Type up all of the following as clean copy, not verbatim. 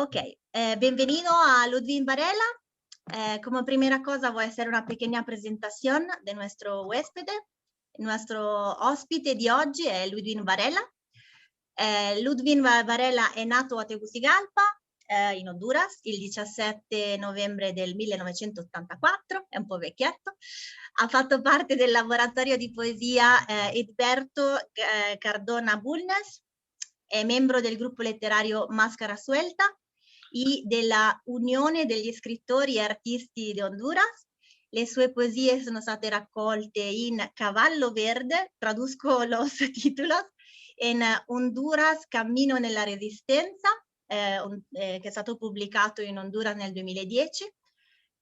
Ok, bienvenido a Ludwig Varela. Como primera cosa voy a hacer una pequeña presentación de nuestro huésped. Nuestro ospite di oggi è Ludwig Varela. Ludwig Varela è nato a Tegucigalpa, in Honduras, il 17 novembre del 1984, è un po' vecchietto. Ha fatto parte del laboratorio di poesia Edberto Cardona Bulnes, è membro del gruppo letterario Máscara Suelta e della Unione degli scrittori e artisti di Honduras. Le sue poesie sono state raccolte in Cavallo Verde, traduzco los títulos, in Honduras Cammino nella Resistenza, che è stato pubblicato in Honduras nel 2010,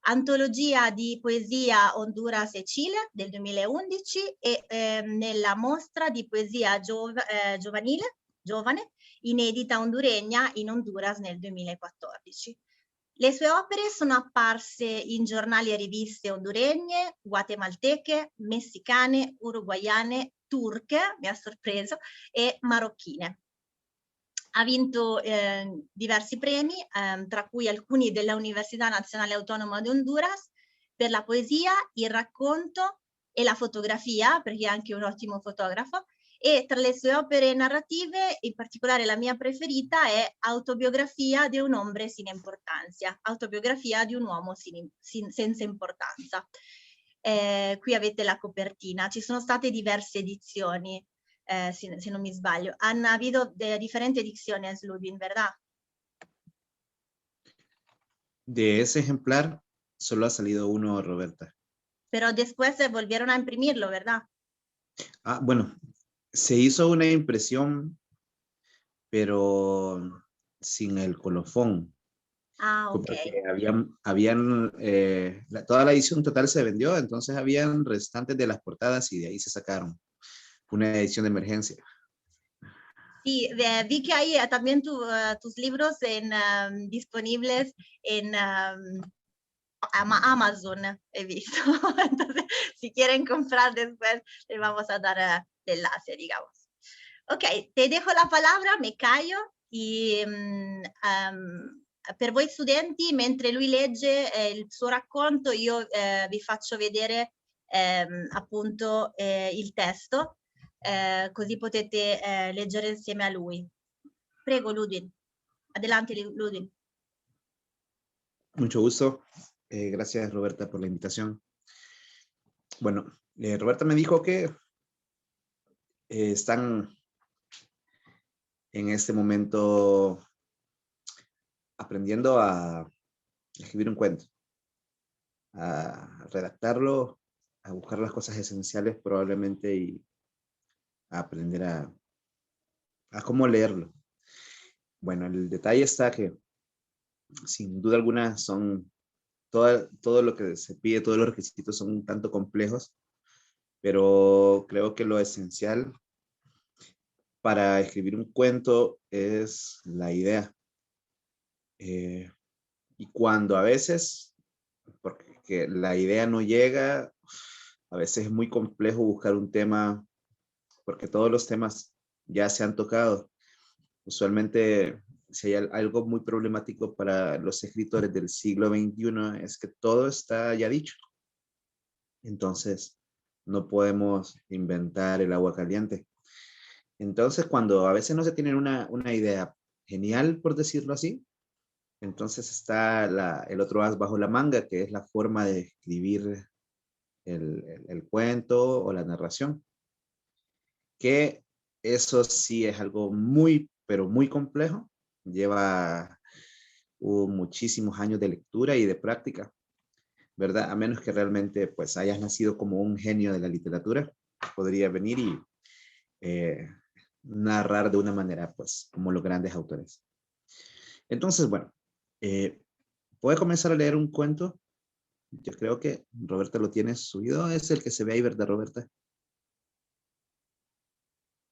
Antologia di poesia Honduras e Cile del 2011 e nella mostra di poesia giovane inedita honduregna in Honduras nel 2014. Le sue opere sono apparse in giornali e riviste honduregne, guatemalteche, messicane, uruguaiane, turche, mi ha sorpreso, e marocchine. Ha vinto diversi premi, tra cui alcuni della Università Nazionale Autonoma di Honduras, per la poesia, il racconto e la fotografia, perché è anche un ottimo fotografo, e tra le sue opere narrative, in particolare la mia preferita è Autobiografia di un hombre sin importancia, autobiografia di un uomo senza importanza. Qui avete la copertina, ci sono state diverse edizioni, se non mi sbaglio. Han habido diferentes ediciones, Ludwig, ¿verdad? De ese ejemplar solo ha salido uno, Roberta. Pero después se volvieron a imprimirlo, ¿verdad? Ah, bueno, se hizo una impresión, pero sin el colofón. Ah, ok. Porque toda la edición total se vendió, entonces habían restantes de las portadas y de ahí se sacaron. Una edición de emergencia. Sí, vi que hay también tus libros disponibles en Amazon, he visto. Entonces, si quieren comprar después, les vamos a dar el enlace, digamos. Ok, te dejo la palabra, mi callo, e per voi studenti, mentre lui legge il suo racconto, io vi faccio vedere appunto il testo, così potete leggere insieme a lui. Prego, Ludwig. Adelante, Ludwig. Mucho gusto. Gracias, Roberta, por la invitación. Bueno, Roberta me dijo que están en este momento aprendiendo a escribir un cuento, a redactarlo, a buscar las cosas esenciales probablemente y a aprender a cómo leerlo. Bueno, el detalle está que sin duda alguna son todo lo que se pide, todos los requisitos son un tanto complejos, pero creo que lo esencial para escribir un cuento es la idea. Y cuando a veces, porque la idea no llega, a veces es muy complejo buscar un tema, porque todos los temas ya se han tocado. Usualmente, si hay algo muy problemático para los escritores del siglo XXI, es que todo está ya dicho. Entonces, no podemos inventar el agua caliente. Entonces, cuando a veces no se tiene una idea genial, por decirlo así, entonces está el otro as bajo la manga, que es la forma de escribir el cuento o la narración. Que eso sí es algo muy, pero muy complejo. Lleva muchísimos años de lectura y de práctica, ¿verdad? A menos que realmente pues hayas nacido como un genio de la literatura, podría venir y narrar de una manera pues como los grandes autores. Entonces, bueno, voy a comenzar a leer un cuento. Yo creo que Roberta lo tiene subido. Es el que se ve ahí, ¿verdad, Roberta?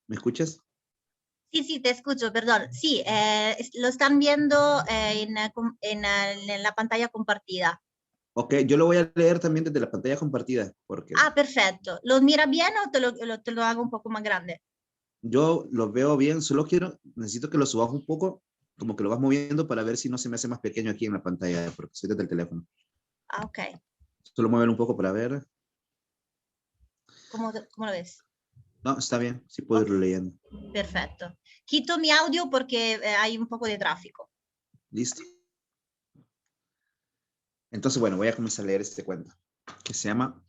¿Me escuchas? Sí, sí, te escucho, perdón. Sí, lo están viendo en la pantalla compartida. Ok, yo lo voy a leer también desde la pantalla compartida. Porque Ah, perfecto. ¿Lo mira bien o te lo hago un poco más grande? yo lo veo bien, solo necesito que lo subas un poco como que lo vas moviendo para ver si no se me hace más pequeño aquí en la pantalla, porque estoy desde el teléfono. Ah, ok. Solo muévelo un poco para ver. ¿Cómo lo ves? No, está bien, sí puedo Ok, irlo leyendo. perfecto. Quito mi audio porque hay un poco de tráfico. Listo. Entonces, bueno, voy a comenzar a leer este cuento, que se llama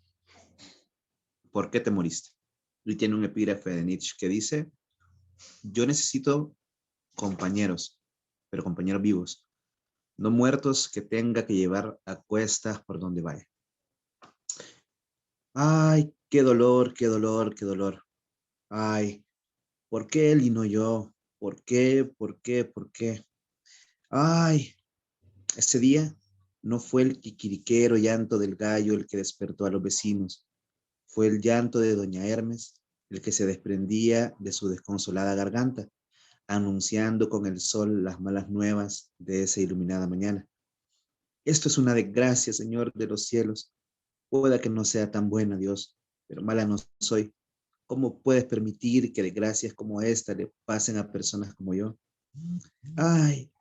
¿Por qué te moriste? Y tiene un epígrafe de Nietzsche que dice, yo necesito compañeros, pero compañeros vivos, no muertos que tenga que llevar a cuestas por donde vaya. Ay, qué dolor, qué dolor, qué dolor. Ay, ¿por qué él y no yo? ¿Por qué? ¿Por qué? ¿Por qué? Ay, ese día no fue el quiquiriquero llanto del gallo el que despertó a los vecinos. Fue el llanto de doña Hermes el que se desprendía de su desconsolada garganta, anunciando con el sol las malas nuevas de esa iluminada mañana. Esto es una desgracia, Señor de los cielos. Pueda que no sea tan buena, Dios, pero mala no soy. ¿Cómo puedes permitir que desgracias como esta le pasen a personas como yo? Ay,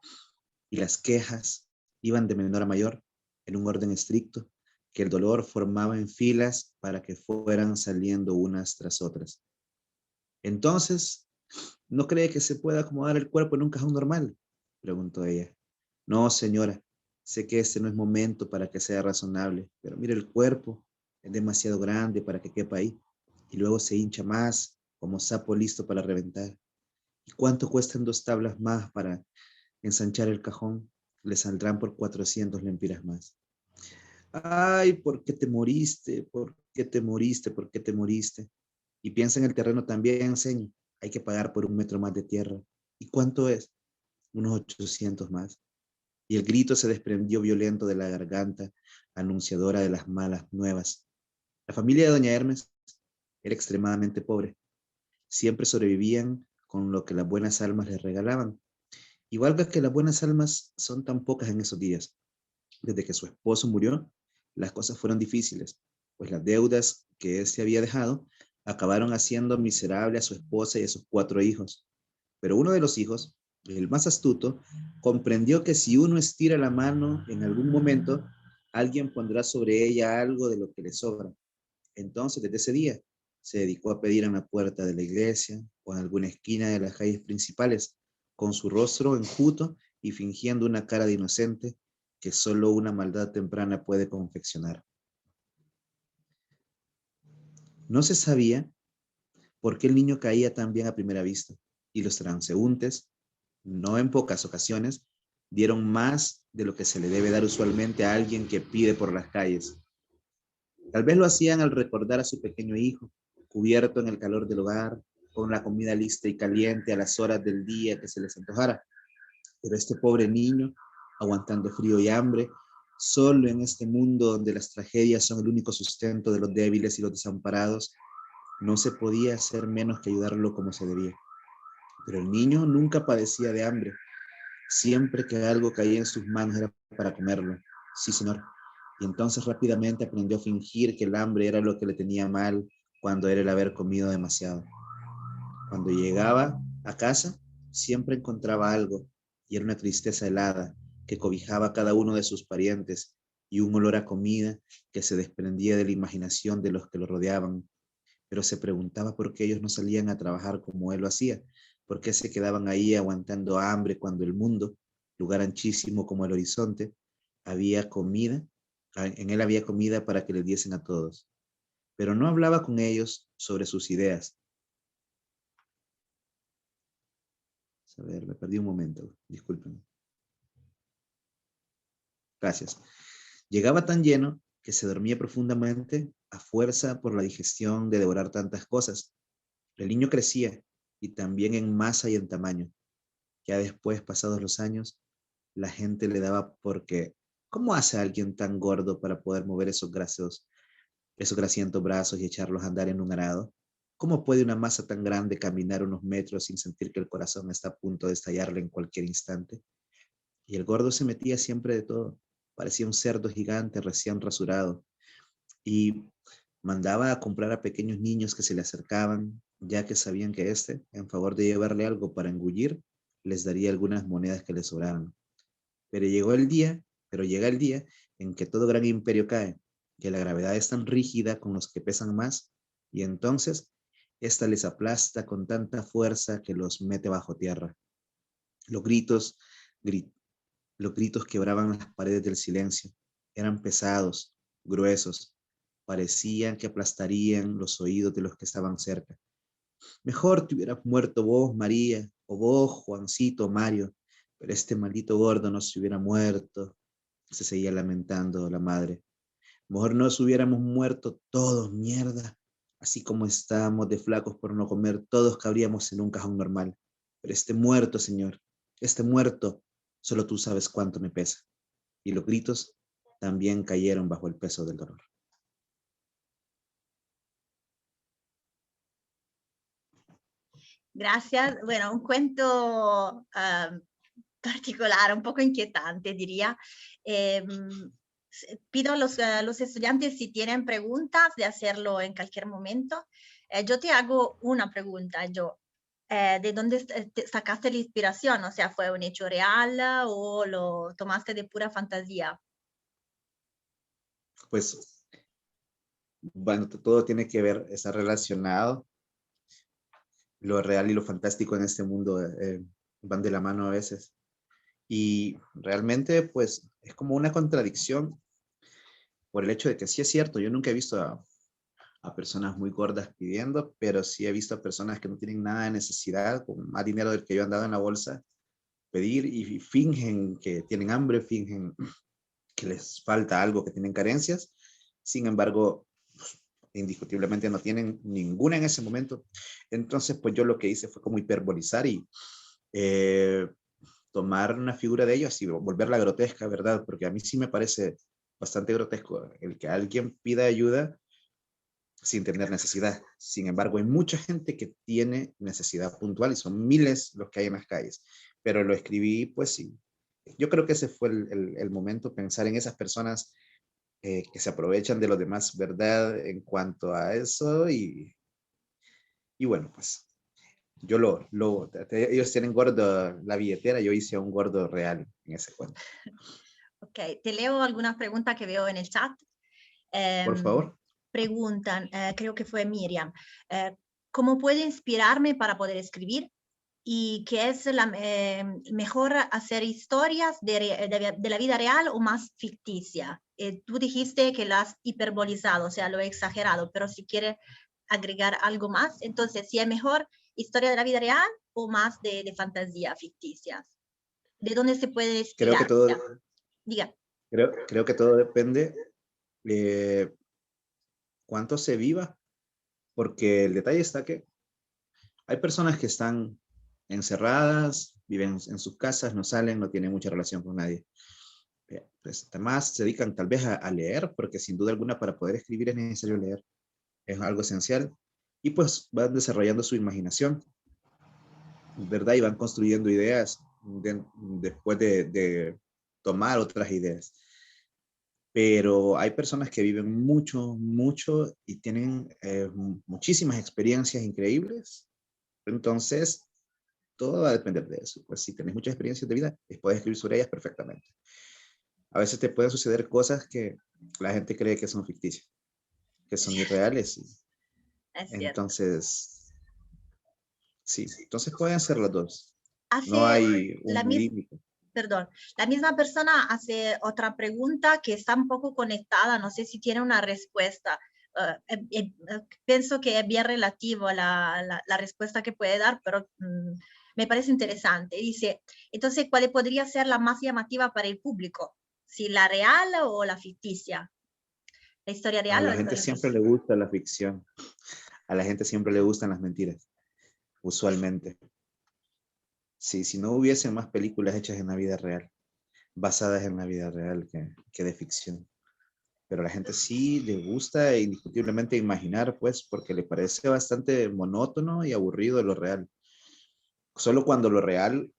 y las quejas iban de menor a mayor, en un orden estricto, que el dolor formaba en filas para que fueran saliendo unas tras otras. Entonces, ¿no cree que se pueda acomodar el cuerpo en un cajón normal? Preguntó ella. No, señora, sé que este no es momento para que sea razonable, pero mire el cuerpo, es demasiado grande para que quepa ahí, y luego se hincha más, como sapo listo para reventar. ¿Y cuánto cuestan 2 tablas más para ensanchar el cajón? Le saldrán por 400 lempiras más. Ay, ¿por qué te moriste? ¿Por qué te moriste? ¿Por qué te moriste? Y piensa en el terreno también, señor. Hay que pagar por 1 metro más de tierra. ¿Y cuánto es? Unos 800 más. Y el grito se desprendió violento de la garganta, anunciadora de las malas nuevas. La familia de doña Hermes era extremadamente pobre. Siempre sobrevivían con lo que las buenas almas les regalaban. Y valga que las buenas almas son tan pocas en esos días. Desde que su esposo murió, las cosas fueron difíciles, pues las deudas que él se había dejado acabaron haciendo miserable a su esposa y a sus 4 hijos. Pero uno de los hijos, el más astuto, comprendió que si uno estira la mano en algún momento, alguien pondrá sobre ella algo de lo que le sobra. Entonces, desde ese día, se dedicó a pedir en la puerta de la iglesia o en alguna esquina de las calles principales, con su rostro enjuto y fingiendo una cara de inocente que solo una maldad temprana puede confeccionar. No se sabía por qué el niño caía tan bien a primera vista, y los transeúntes, no en pocas ocasiones, dieron más de lo que se le debe dar usualmente a alguien que pide por las calles. Tal vez lo hacían al recordar a su pequeño hijo, cubierto en el calor del hogar, con la comida lista y caliente a las horas del día que se les antojara. Pero este pobre niño, aguantando frío y hambre, solo en este mundo donde las tragedias son el único sustento de los débiles y los desamparados, no se podía hacer menos que ayudarlo como se debía. Pero el niño nunca padecía de hambre. Siempre que algo caía en sus manos era para comerlo. Sí, señor. Y entonces rápidamente aprendió a fingir que el hambre era lo que le tenía mal cuando era el haber comido demasiado. Cuando llegaba a casa, siempre encontraba algo, y era una tristeza helada que cobijaba a cada uno de sus parientes y un olor a comida que se desprendía de la imaginación de los que lo rodeaban. Pero se preguntaba por qué ellos no salían a trabajar como él lo hacía, por qué se quedaban ahí aguantando hambre cuando el mundo, lugar anchísimo como el horizonte, había comida, en él había comida para que le diesen a todos. Pero no hablaba con ellos sobre sus ideas. A ver, me perdí un momento, disculpen. Gracias. Llegaba tan lleno que se dormía profundamente a fuerza por la digestión de devorar tantas cosas. El niño crecía y también en masa y en tamaño. Ya después, pasados los años, la gente le daba porque, ¿cómo hace alguien tan gordo para poder mover esos grasientos brazos y echarlos a andar en un arado? ¿Cómo puede una masa tan grande caminar unos metros sin sentir que el corazón está a punto de estallarle en cualquier instante? Y el gordo se metía siempre de todo. Parecía un cerdo gigante recién rasurado. Y mandaba a comprar a pequeños niños que se le acercaban, ya que sabían que éste, en favor de llevarle algo para engullir, les daría algunas monedas que les sobraran. Pero llega el día en que todo gran imperio cae, que la gravedad es tan rígida con los que pesan más, y entonces ésta les aplasta con tanta fuerza que los mete bajo tierra. Los gritos, gri- los gritos quebraban las paredes del silencio. Eran pesados, gruesos, parecían que aplastarían los oídos de los que estaban cerca. Mejor te hubieras muerto vos, María, o vos, Juancito, Mario, pero este maldito gordo no se hubiera muerto, se seguía lamentando la madre. Mejor nos hubiéramos muerto todos, mierda. Así como estábamos de flacos por no comer, todos cabríamos en un cajón normal. Pero este muerto, señor, este muerto, solo tú sabes cuánto me pesa. Y los gritos también cayeron bajo el peso del dolor. Gracias. Bueno, un cuento particolare, un poco inquietante, diría. Pido a los estudiantes si tienen preguntas de hacerlo en cualquier momento. Yo te hago una pregunta, yo. ¿De dónde sacaste la inspiración? O sea, ¿fue un hecho real o lo tomaste de pura fantasía? Pues, bueno, todo tiene que ver, está relacionado. Lo real y lo fantástico en este mundo van de la mano a veces. Y realmente, pues, es como una contradicción por el hecho de que sí es cierto, yo nunca he visto a personas muy gordas pidiendo, pero sí he visto a personas que no tienen nada de necesidad, con más dinero del que yo he andado en la bolsa, pedir y fingen que tienen hambre, fingen que les falta algo, que tienen carencias. Sin embargo, pues, indiscutiblemente no tienen ninguna en ese momento. Entonces, pues yo lo que hice fue como hiperbolizar y eh, tomar una figura de ellos y volverla grotesca, ¿verdad? Porque a mí sí me parece bastante grotesco el que alguien pida ayuda sin tener necesidad. Sin embargo, hay mucha gente que tiene necesidad puntual y son miles los que hay en las calles. Pero lo escribí, pues sí. Yo creo que ese fue el momento, pensar en esas personas que se aprovechan de los demás, ¿verdad? En cuanto a eso y bueno, pues yo ellos tienen gordo la billetera, yo hice un gordo real en ese cuento. Ok, te leo algunas preguntas que veo en el chat. Por favor. Preguntan, creo que fue Miriam, ¿cómo puedo inspirarme para poder escribir? ¿Y qué es mejor hacer historias de la vida real o más ficticia? Tú dijiste que lo has hiperbolizado, o sea, lo he exagerado, pero si quieres agregar algo más, entonces, si es mejor historia de la vida real o más de fantasía ficticias. ¿De dónde se puede Creo que inspirar? todo, Ya, diga. creo que todo depende de cuánto se viva, porque el detalle está que hay personas que están encerradas, viven en sus casas, no salen, no tienen mucha relación con nadie. Pues, además, se dedican tal vez a leer, porque sin duda alguna para poder escribir es necesario leer, es algo esencial. Y pues van desarrollando su imaginación, ¿verdad? Y van construyendo ideas después de tomar otras ideas. Pero hay personas que viven mucho, mucho y tienen muchísimas experiencias increíbles. Entonces, todo va a depender de eso. Pues si tenés muchas experiencias de vida, puedes escribir sobre ellas perfectamente. A veces te pueden suceder cosas que la gente cree que son ficticias, que son irreales. Es cierto. Entonces, sí, entonces pueden ser las dos. No Hace hay la un misma, límite. perdón, la misma persona hace otra pregunta que está un poco conectada, no sé si tiene una respuesta. Pienso que es bien relativo a la respuesta que puede dar, pero me parece interesante. Dice, entonces, ¿cuál podría ser la más llamativa para el público? ¿Si la real o la ficticia? ¿La historia A real o la la gente historia siempre ficticia? le gusta la ficción. A la gente siempre le gustan las mentiras, usualmente. Sí, si no hubiesen más películas hechas en la vida real, basadas en la vida real que de ficción. Pero a la gente sí le gusta indiscutiblemente imaginar, pues, porque le parece bastante monótono y aburrido lo real. Solo cuando lo real,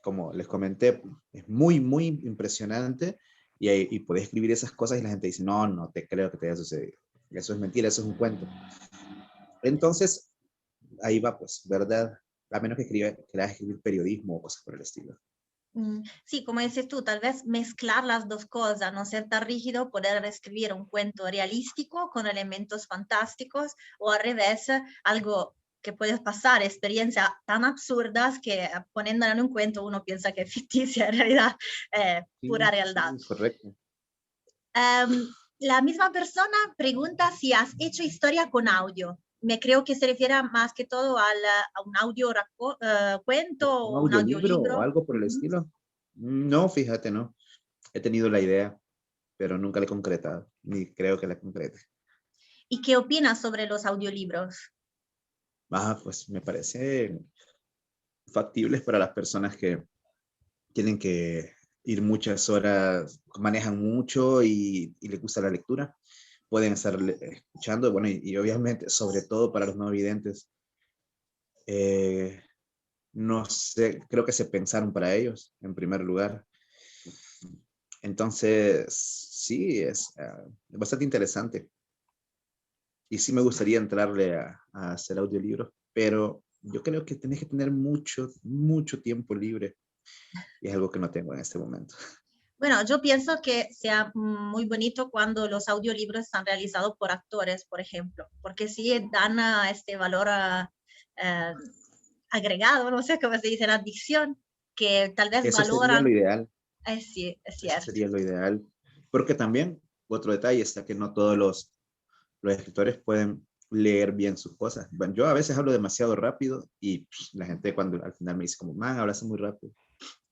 como les comenté, es muy, muy impresionante y puedes escribir esas cosas y la gente dice, no, no te creo que te haya sucedido. Eso es mentira, eso es un cuento. Entonces, ahí va, pues, ¿verdad? a menos que quieras escribir periodismo o cosas por el estilo. Sí, como dices tú, tal vez mezclar las dos cosas, no ser tan rígido, poder escribir un cuento realístico con elementos fantásticos o al revés, algo que puedes pasar, experiencias tan absurdas que poniéndola en un cuento uno piensa que es ficticia, en realidad pura Sí, realidad. sí, correcto. La misma persona pregunta si has hecho historia con audio. Me creo que se refiere más que todo a un audio cuento ¿Un o un audiolibro o audiolibro. algo por el estilo? No, fíjate, no. He tenido la idea, pero nunca la he concretado, ni creo que la concrete. ¿Y qué opinas sobre los audiolibros? Pues me parece factibles para las personas que tienen que ir muchas horas, manejan mucho y les gusta la lectura. Pueden estar escuchando, bueno, y obviamente, sobre todo para los no videntes, no sé, creo que se pensaron para ellos, en primer lugar. Entonces, sí, es bastante interesante. Y sí me gustaría entrarle a hacer audiolibros, pero yo creo que tenés que tener mucho, mucho tiempo libre y es algo que no tengo en este momento. Bueno, yo pienso que sea muy bonito cuando los audiolibros están realizados por actores, por ejemplo, porque sí dan este valor eh, agregado, no sé cómo se dice, la adicción, que tal vez Eso sería lo valoran. ideal, Sí, es eso cierto. sería lo ideal. Porque también, otro detalle está que no todos los escritores pueden leer bien sus cosas. Bueno, yo a veces hablo demasiado rápido y la gente cuando al final me dice como, man, hablas muy rápido.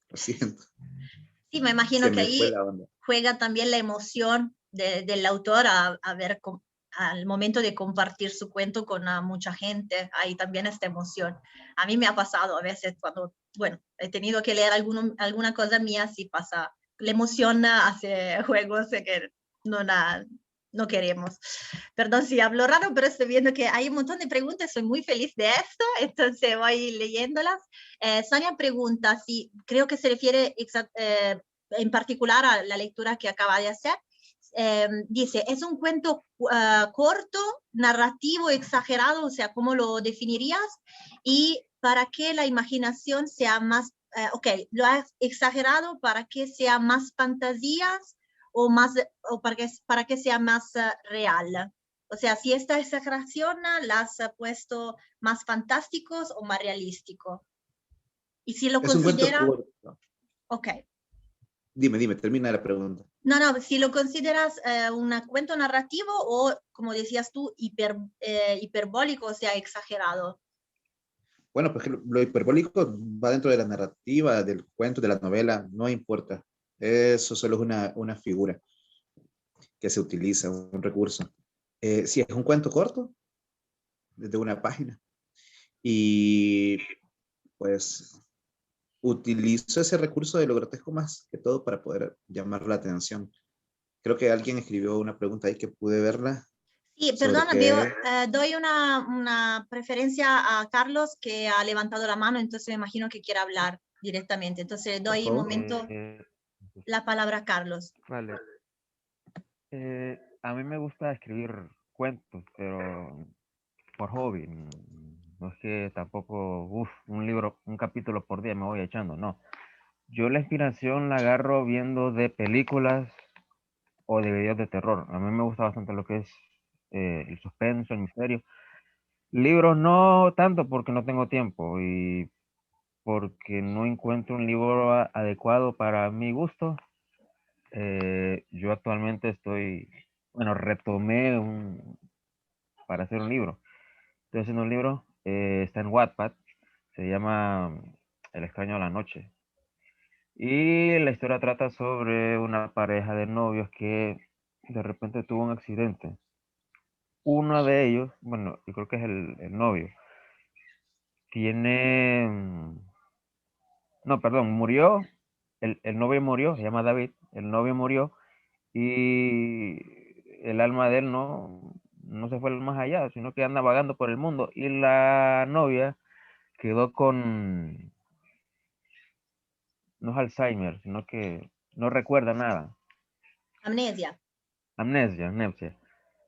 Lo siento, Sí, me imagino se que me fue ahí la onda. juega también la emoción del autor a ver al momento de compartir su cuento con mucha gente, hay también esta emoción. A mí me ha pasado a veces cuando, bueno, he tenido que leer alguna cosa mía, sí pasa, la emoción hace juegos que no, no queremos. Perdón si hablo raro, pero estoy viendo que hay un montón de preguntas, soy muy feliz de esto, entonces voy leyéndolas. Sonia pregunta si creo que se refiere en particular a la lectura que acaba de hacer. Dice, ¿es un cuento corto, narrativo, exagerado? O sea, ¿cómo lo definirías? Y para que la imaginación sea más, ok, lo has exagerado para que sea más fantasías o, más, o para que sea más real. O sea, si esta exageración la has puesto más fantásticos o más realístico. Y si lo Es un cuento considera, corto. ok. Dime, termina la pregunta. No, si lo consideras un cuento narrativo o, como decías tú, hiperbólico, o sea, exagerado. Bueno, pues que lo hiperbólico va dentro de la narrativa, del cuento, de la novela, no importa. Eso solo es una figura que se utiliza, un recurso. Si es un cuento corto, desde una página, y pues utilizo ese recurso de lo grotesco más que todo para poder llamar la atención. Creo que alguien escribió una pregunta ahí que pude verla Sí, sobre perdona, veo, qué... doy una preferencia a Carlos que ha levantado la mano, entonces me imagino que quiere hablar directamente. Entonces Por doy un favor. momento la palabra a Carlos. Vale. A mí me gusta escribir cuentos, pero por hobby. No es que tampoco, un libro, un capítulo por día me voy echando, no. Yo la inspiración la agarro viendo de películas o de videos de terror. A mí me gusta bastante lo que es el suspenso, el misterio. Libros no tanto porque no tengo tiempo y porque no encuentro un libro adecuado para mi gusto. Yo actualmente bueno, retomé para hacer un libro. Estoy haciendo un libro, está en Wattpad, se llama El extraño de la noche. Y la historia trata sobre una pareja de novios que de repente tuvo un accidente. Uno de ellos, bueno, yo creo que es el novio, tiene, no, perdón, murió, el novio murió, se llama David, el novio murió y el alma de él no se fue más allá, sino que anda vagando por el mundo. Y la novia quedó con, no es Alzheimer, sino que no recuerda nada. Amnesia. Amnesia.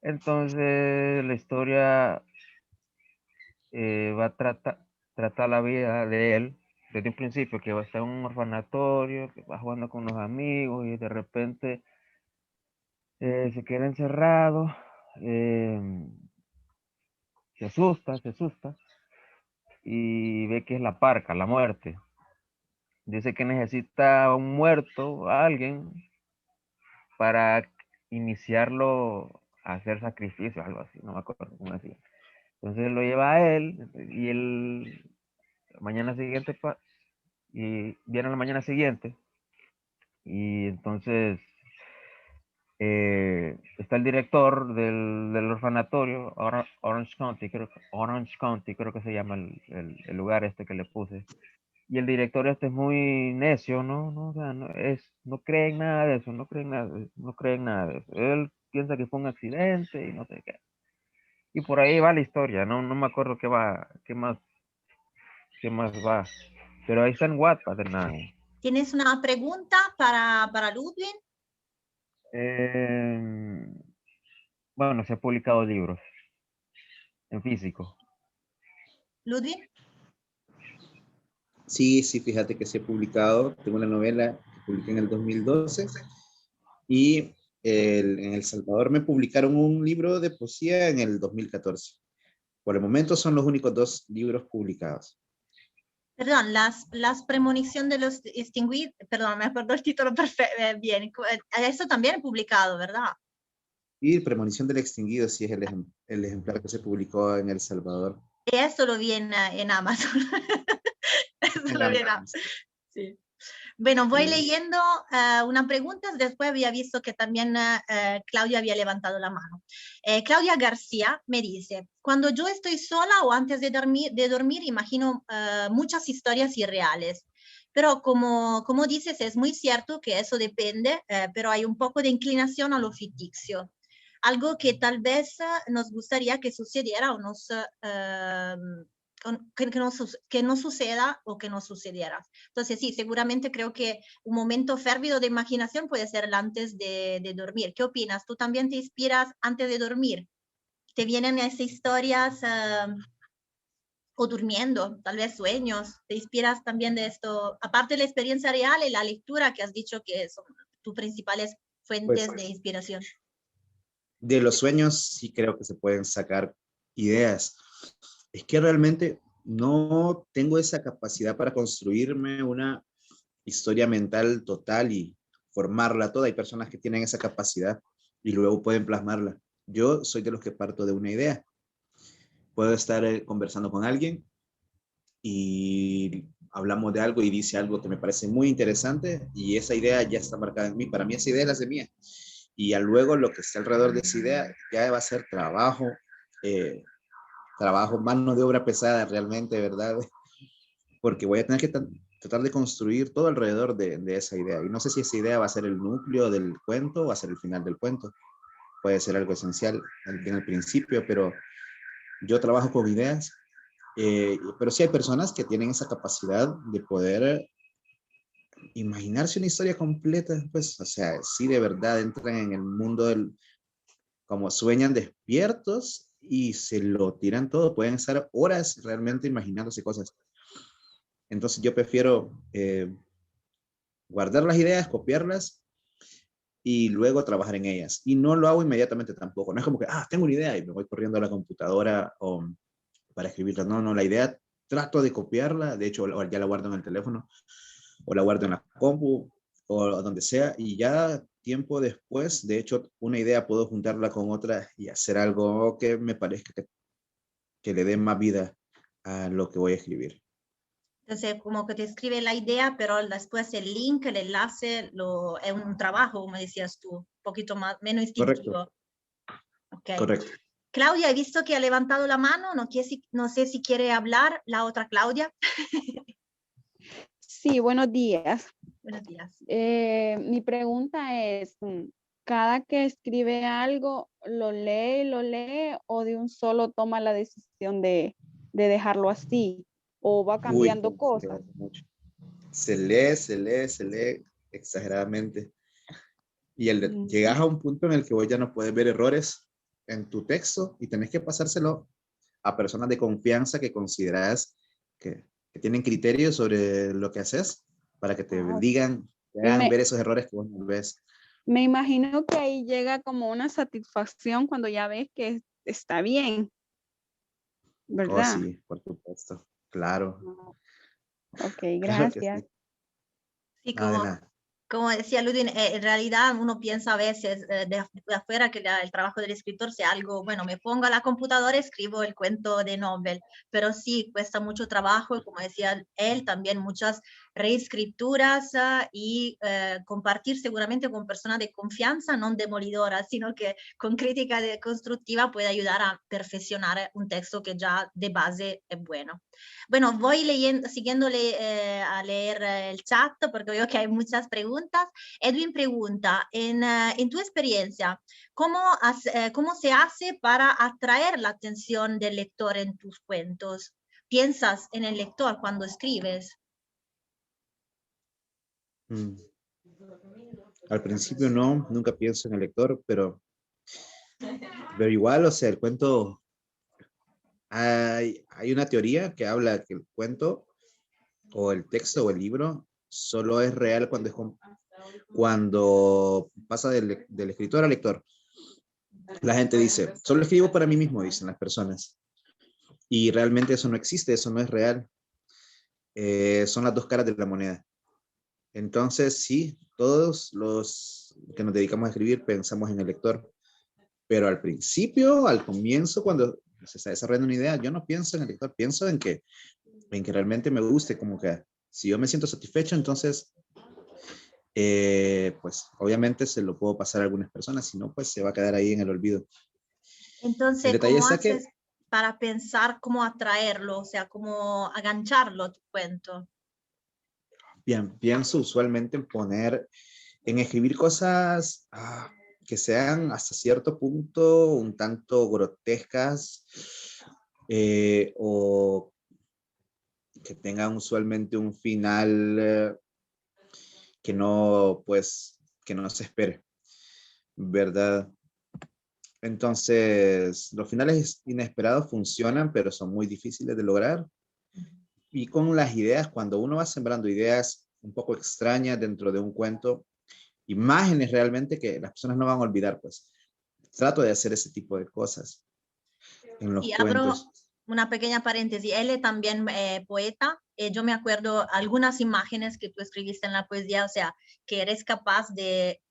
Entonces la historia va a trata la vida de él desde un principio, que va a estar en un orfanatorio, que va jugando con los amigos y de repente se queda encerrado, se asusta y ve que es la parca, la muerte. Dice que necesita un muerto, alguien, para iniciarlo a hacer sacrificio, algo así, no me acuerdo cómo decía. Entonces lo lleva a él y él mañana siguiente y viene la mañana siguiente y entonces está el director del orfanatorio, Orange County creo que se llama el lugar este que le puse. Y el director este es muy necio, ¿no? O sea, no cree en nada de eso, no cree en nada de eso. Él piensa que fue un accidente y no sé qué. Y por ahí va la historia, no me acuerdo qué más va. Pero ahí está en Wattpad, Hernán. ¿Tienes una pregunta para Ludwig? Bueno, se han publicado libros en físico. Ludwig. Sí, fíjate que se ha publicado, tengo una novela que publiqué en el 2012 y en El Salvador me publicaron un libro de poesía en el 2014. Por el momento son los únicos 2 libros publicados. Perdón, las premonición de los extinguidos, perdón, me acuerdo el título perfecto, bien, eso también es publicado, ¿verdad? Y Premonición del Extinguido, sí es el ejemplar que se publicó en El Salvador. Eso lo vi en Amazon. Eso lo vi en Amazon. Sí. Bueno, voy leyendo unas preguntas, después había visto que también Claudia había levantado la mano. Claudia García me dice, cuando yo estoy sola o antes de dormir imagino muchas historias irreales, pero como dices, es muy cierto que eso depende, pero hay un poco de inclinación a lo ficticio. Algo que tal vez nos gustaría que sucediera o que no suceda o que no sucediera. Entonces, sí, seguramente creo que un momento férvido de imaginación puede ser el antes de dormir. ¿Qué opinas? ¿Tú también te inspiras antes de dormir? ¿Te vienen esas historias o durmiendo, tal vez sueños? ¿Te inspiras también de esto? Aparte de la experiencia real y la lectura que has dicho que son tus principales fuentes Pues, de inspiración. de los sueños sí creo que se pueden sacar ideas. Es que realmente no tengo esa capacidad para construirme una historia mental total y formarla toda. Hay personas que tienen esa capacidad y luego pueden plasmarla. Yo soy de los que parto de una idea. Puedo estar conversando con alguien y hablamos de algo y dice algo que me parece muy interesante y esa idea ya está marcada en mí. Para mí esa idea es la semilla. Y luego lo que está alrededor de esa idea ya va a ser trabajo, mano de obra pesada realmente, ¿verdad? Porque voy a tener que tratar de construir todo alrededor de esa idea. Y no sé si esa idea va a ser el núcleo del cuento o va a ser el final del cuento. Puede ser algo esencial en el principio, pero yo trabajo con ideas. Pero sí hay personas que tienen esa capacidad de poder imaginarse una historia completa, pues, o sea, sí de verdad entran en el mundo como sueñan despiertos y se lo tiran todo, pueden estar horas realmente imaginándose cosas. Entonces yo prefiero guardar las ideas, copiarlas y luego trabajar en ellas. Y no lo hago inmediatamente tampoco. No es como que, tengo una idea y me voy corriendo a la computadora para escribirla. No, la idea trato de copiarla. De hecho, ya la guardo en el teléfono o la guardo en la compu o donde sea. Y ya tiempo después, de hecho, una idea puedo juntarla con otra y hacer algo que me parezca que le dé más vida a lo que voy a escribir. Entonces, como que te escribe la idea, pero después el link, el enlace, es un trabajo, como decías tú, un poquito menos instintivo. Correcto. Okay. Correcto. Claudia, he visto que ha levantado la mano, no sé si quiere hablar la otra Claudia. Sí, buenos días. Buenos días. Mi pregunta es, ¿cada que escribe algo lo lee o de un solo toma la decisión de dejarlo así? ¿O va cambiando cosas? Se lee exageradamente. Y llegas a un punto en el que vos ya no puedes ver errores en tu texto y tenés que pasárselo a personas de confianza que consideras que tienen criterios sobre lo que haces para que te Ah, digan, te y hagan me, ver esos errores que vos no ves. me imagino que ahí llega como una satisfacción cuando ya ves que está bien, Oh, ¿verdad? sí, por supuesto. Claro, Ah, ok, claro que gracias. sí. Sí, No, de nada. como decía Ludwig, en realidad uno piensa a veces de afuera que el trabajo del escritor sea algo, bueno, me pongo a la computadora, escribo el cuento de Nobel, pero sí, cuesta mucho trabajo y como decía él, también muchas reescrituras y compartir seguramente con personas de confianza, no demolidoras, sino que con crítica constructiva puede ayudar a perfeccionar un texto que ya de base es bueno. Bueno, voy leyendo, siguiéndole a leer el chat porque veo que hay muchas preguntas. Edwin pregunta, en tu experiencia, ¿cómo se hace para atraer la atención del lector en tus cuentos? ¿Piensas en el lector cuando escribes? Mm. Al principio no, nunca pienso en el lector, pero igual, o sea, el cuento, hay una teoría que habla que el cuento o el texto o el libro solo es real cuando pasa del escritor al lector. La gente dice, solo escribo para mí mismo, dicen las personas. Y realmente eso no existe, eso no es real. Son las dos caras de la moneda. Entonces, sí, todos los que nos dedicamos a escribir pensamos en el lector, pero al principio, al comienzo, cuando se está desarrollando una idea, yo no pienso en el lector, pienso en que realmente me guste, como que si yo me siento satisfecho, entonces, pues obviamente se lo puedo pasar a algunas personas, si no, pues se va a quedar ahí en el olvido. El Entonces, detalle ¿cómo está que, haces para pensar cómo atraerlo, o sea, cómo agancharlo a tu cuento? bien, pienso usualmente en escribir cosas que sean hasta cierto punto un tanto grotescas o que tengan usualmente un final que no, pues, que no se espere, ¿verdad? Entonces, los finales inesperados funcionan, pero son muy difíciles de lograr. Y con las ideas, cuando uno va sembrando ideas un poco extrañas dentro de un cuento, imágenes realmente que las personas no van a olvidar, pues trato de hacer ese tipo de cosas en los Y cuentos. abro una pequeña paréntesis. Él es también poeta. Yo me acuerdo algunas imágenes que tú escribiste en la poesía, o sea, que eres capaz de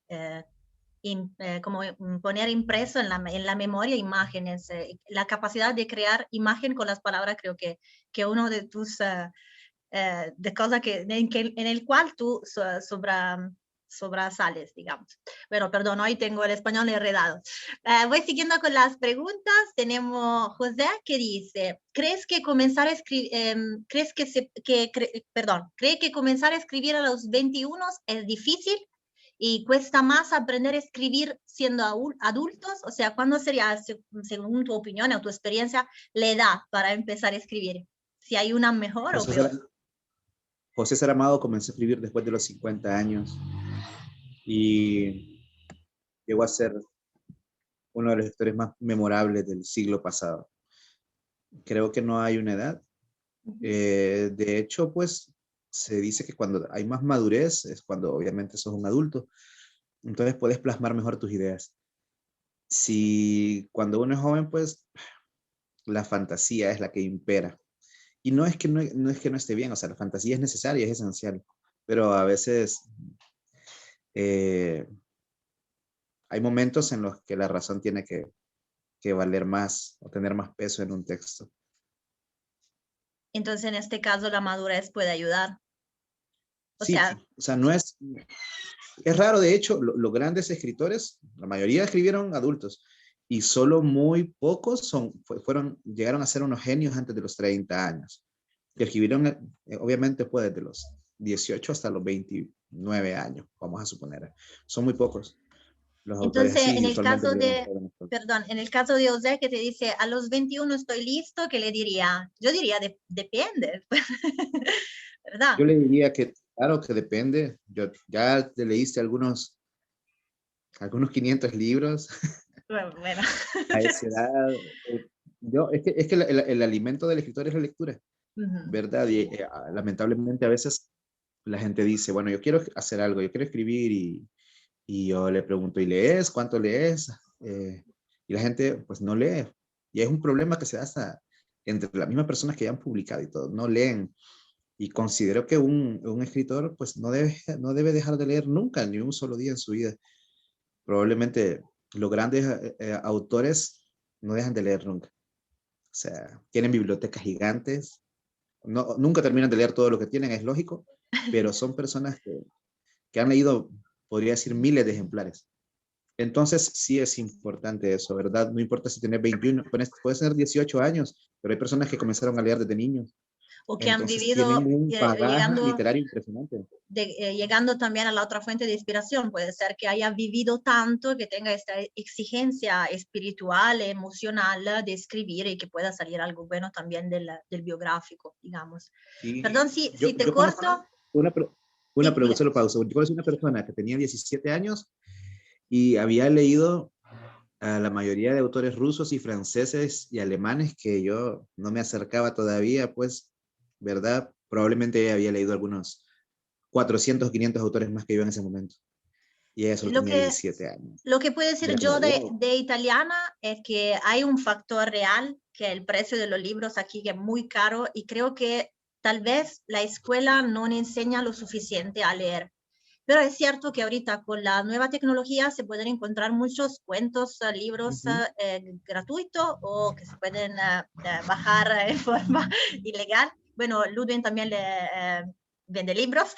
como poner impreso en la memoria imágenes. La capacidad de crear imagen con las palabras creo que uno de tus de cosas en el cual tú sobrasales, digamos. Bueno, perdón, hoy tengo el español enredado. Voy siguiendo con las preguntas. Tenemos José que dice, ¿crees que comenzar a escribir, cree que comenzar a escribir a los 21 es difícil y cuesta más aprender a escribir siendo adultos? O sea, ¿cuándo sería, según tu opinión o tu experiencia, la edad para empezar a escribir? Si hay una mejor o José, peor. José Saramago comenzó a escribir después de los 50 años y llegó a ser uno de los escritores más memorables del siglo pasado. Creo que no hay una edad. De hecho, pues se dice que cuando hay más madurez es cuando obviamente sos un adulto. Entonces puedes plasmar mejor tus ideas. Si cuando uno es joven, pues la fantasía es la que impera. Y no es que no es que no esté bien, o sea, la fantasía es necesaria, es esencial, pero a veces eh, hay momentos en los que la razón tiene que valer más o tener más peso en un texto. Entonces, en este caso, la madurez puede ayudar. O Sí, sea, o sea, es raro, de hecho, los grandes escritores, la mayoría escribieron adultos y solo muy pocos llegaron a ser unos genios antes de los 30 años. Que escribieron, obviamente, pues desde los 18 hasta los 29 años, vamos a suponer. Son muy pocos los autores entonces, así, en y el usualmente caso mueren de, jóvenes. perdón, en el caso de José que te dice, a los 21 estoy listo, ¿qué le diría? Yo diría, depende, ¿verdad? Yo le diría que, claro, que depende. Ya te leíste algunos 500 libros Bueno. a esa edad. Es que el alimento del escritor es la lectura. ¿verdad? Y lamentablemente a veces la gente dice, bueno, yo quiero hacer algo, yo quiero escribir y yo le pregunto, ¿y lees? ¿Cuánto lees? Y la gente pues no lee. Y es un problema que se da hasta entre las mismas personas que ya han publicado y todo, no leen. Y considero que un escritor pues no debe dejar de leer nunca, ni un solo día en su vida. Probablemente los grandes autores no dejan de leer nunca. O sea, tienen bibliotecas gigantes, nunca terminan de leer todo lo que tienen, es lógico, pero son personas que han leído, podría decir, miles de ejemplares. Entonces, sí es importante eso, ¿verdad? No importa si tienes 21, puedes tener 18 años, pero hay personas que comenzaron a leer desde niños. O que han Entonces, tienen vivido un bagaje llegando, literario impresionante. llegando también a la otra fuente de inspiración. Puede ser que haya vivido tanto que tenga esta exigencia espiritual, emocional de escribir y que pueda salir algo bueno también del biográfico, digamos. Sí, Perdón si te yo corto. conozco una Sí, pregunta, solo pausa. Yo conocí una persona que tenía 17 años y había leído a la mayoría de autores rusos y franceses y alemanes que yo no me acercaba todavía, pues, ¿verdad? Probablemente había leído algunos 400 o 500 autores más que yo en ese momento. Y ella solo tenía 17 años. Lo que puedo decir Era yo como, wow. de italiana es que hay un factor real, que el precio de los libros aquí que es muy caro y creo que tal vez la escuela no enseña lo suficiente a leer. Pero es cierto que ahorita con la nueva tecnología se pueden encontrar muchos cuentos, libros gratuitos o que se pueden bajar en forma ilegal. Bueno, Ludwig también vende libros,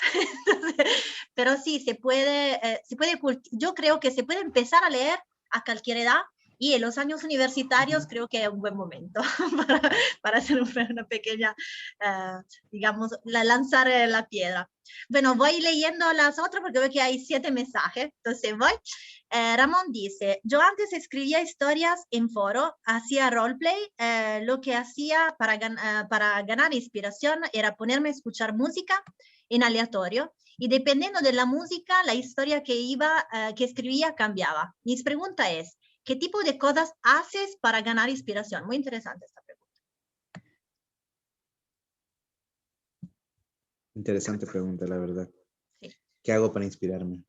pero sí, yo creo que se puede empezar a leer a cualquier edad y en los años universitarios creo que es un buen momento para hacer una pequeña, digamos, lanzar la piedra. Bueno, voy leyendo las otras porque veo que hay 7 mensajes, entonces voy. Ramón dice, yo antes escribía historias en foro, hacía roleplay, lo que hacía para ganar inspiración era ponerme a escuchar música en aleatorio y dependiendo de la música, la historia que escribía cambiaba. Mi pregunta es, ¿qué tipo de cosas haces para ganar inspiración? Muy interesante esta pregunta. Interesante pregunta, la verdad. Sí. ¿Qué hago para inspirarme?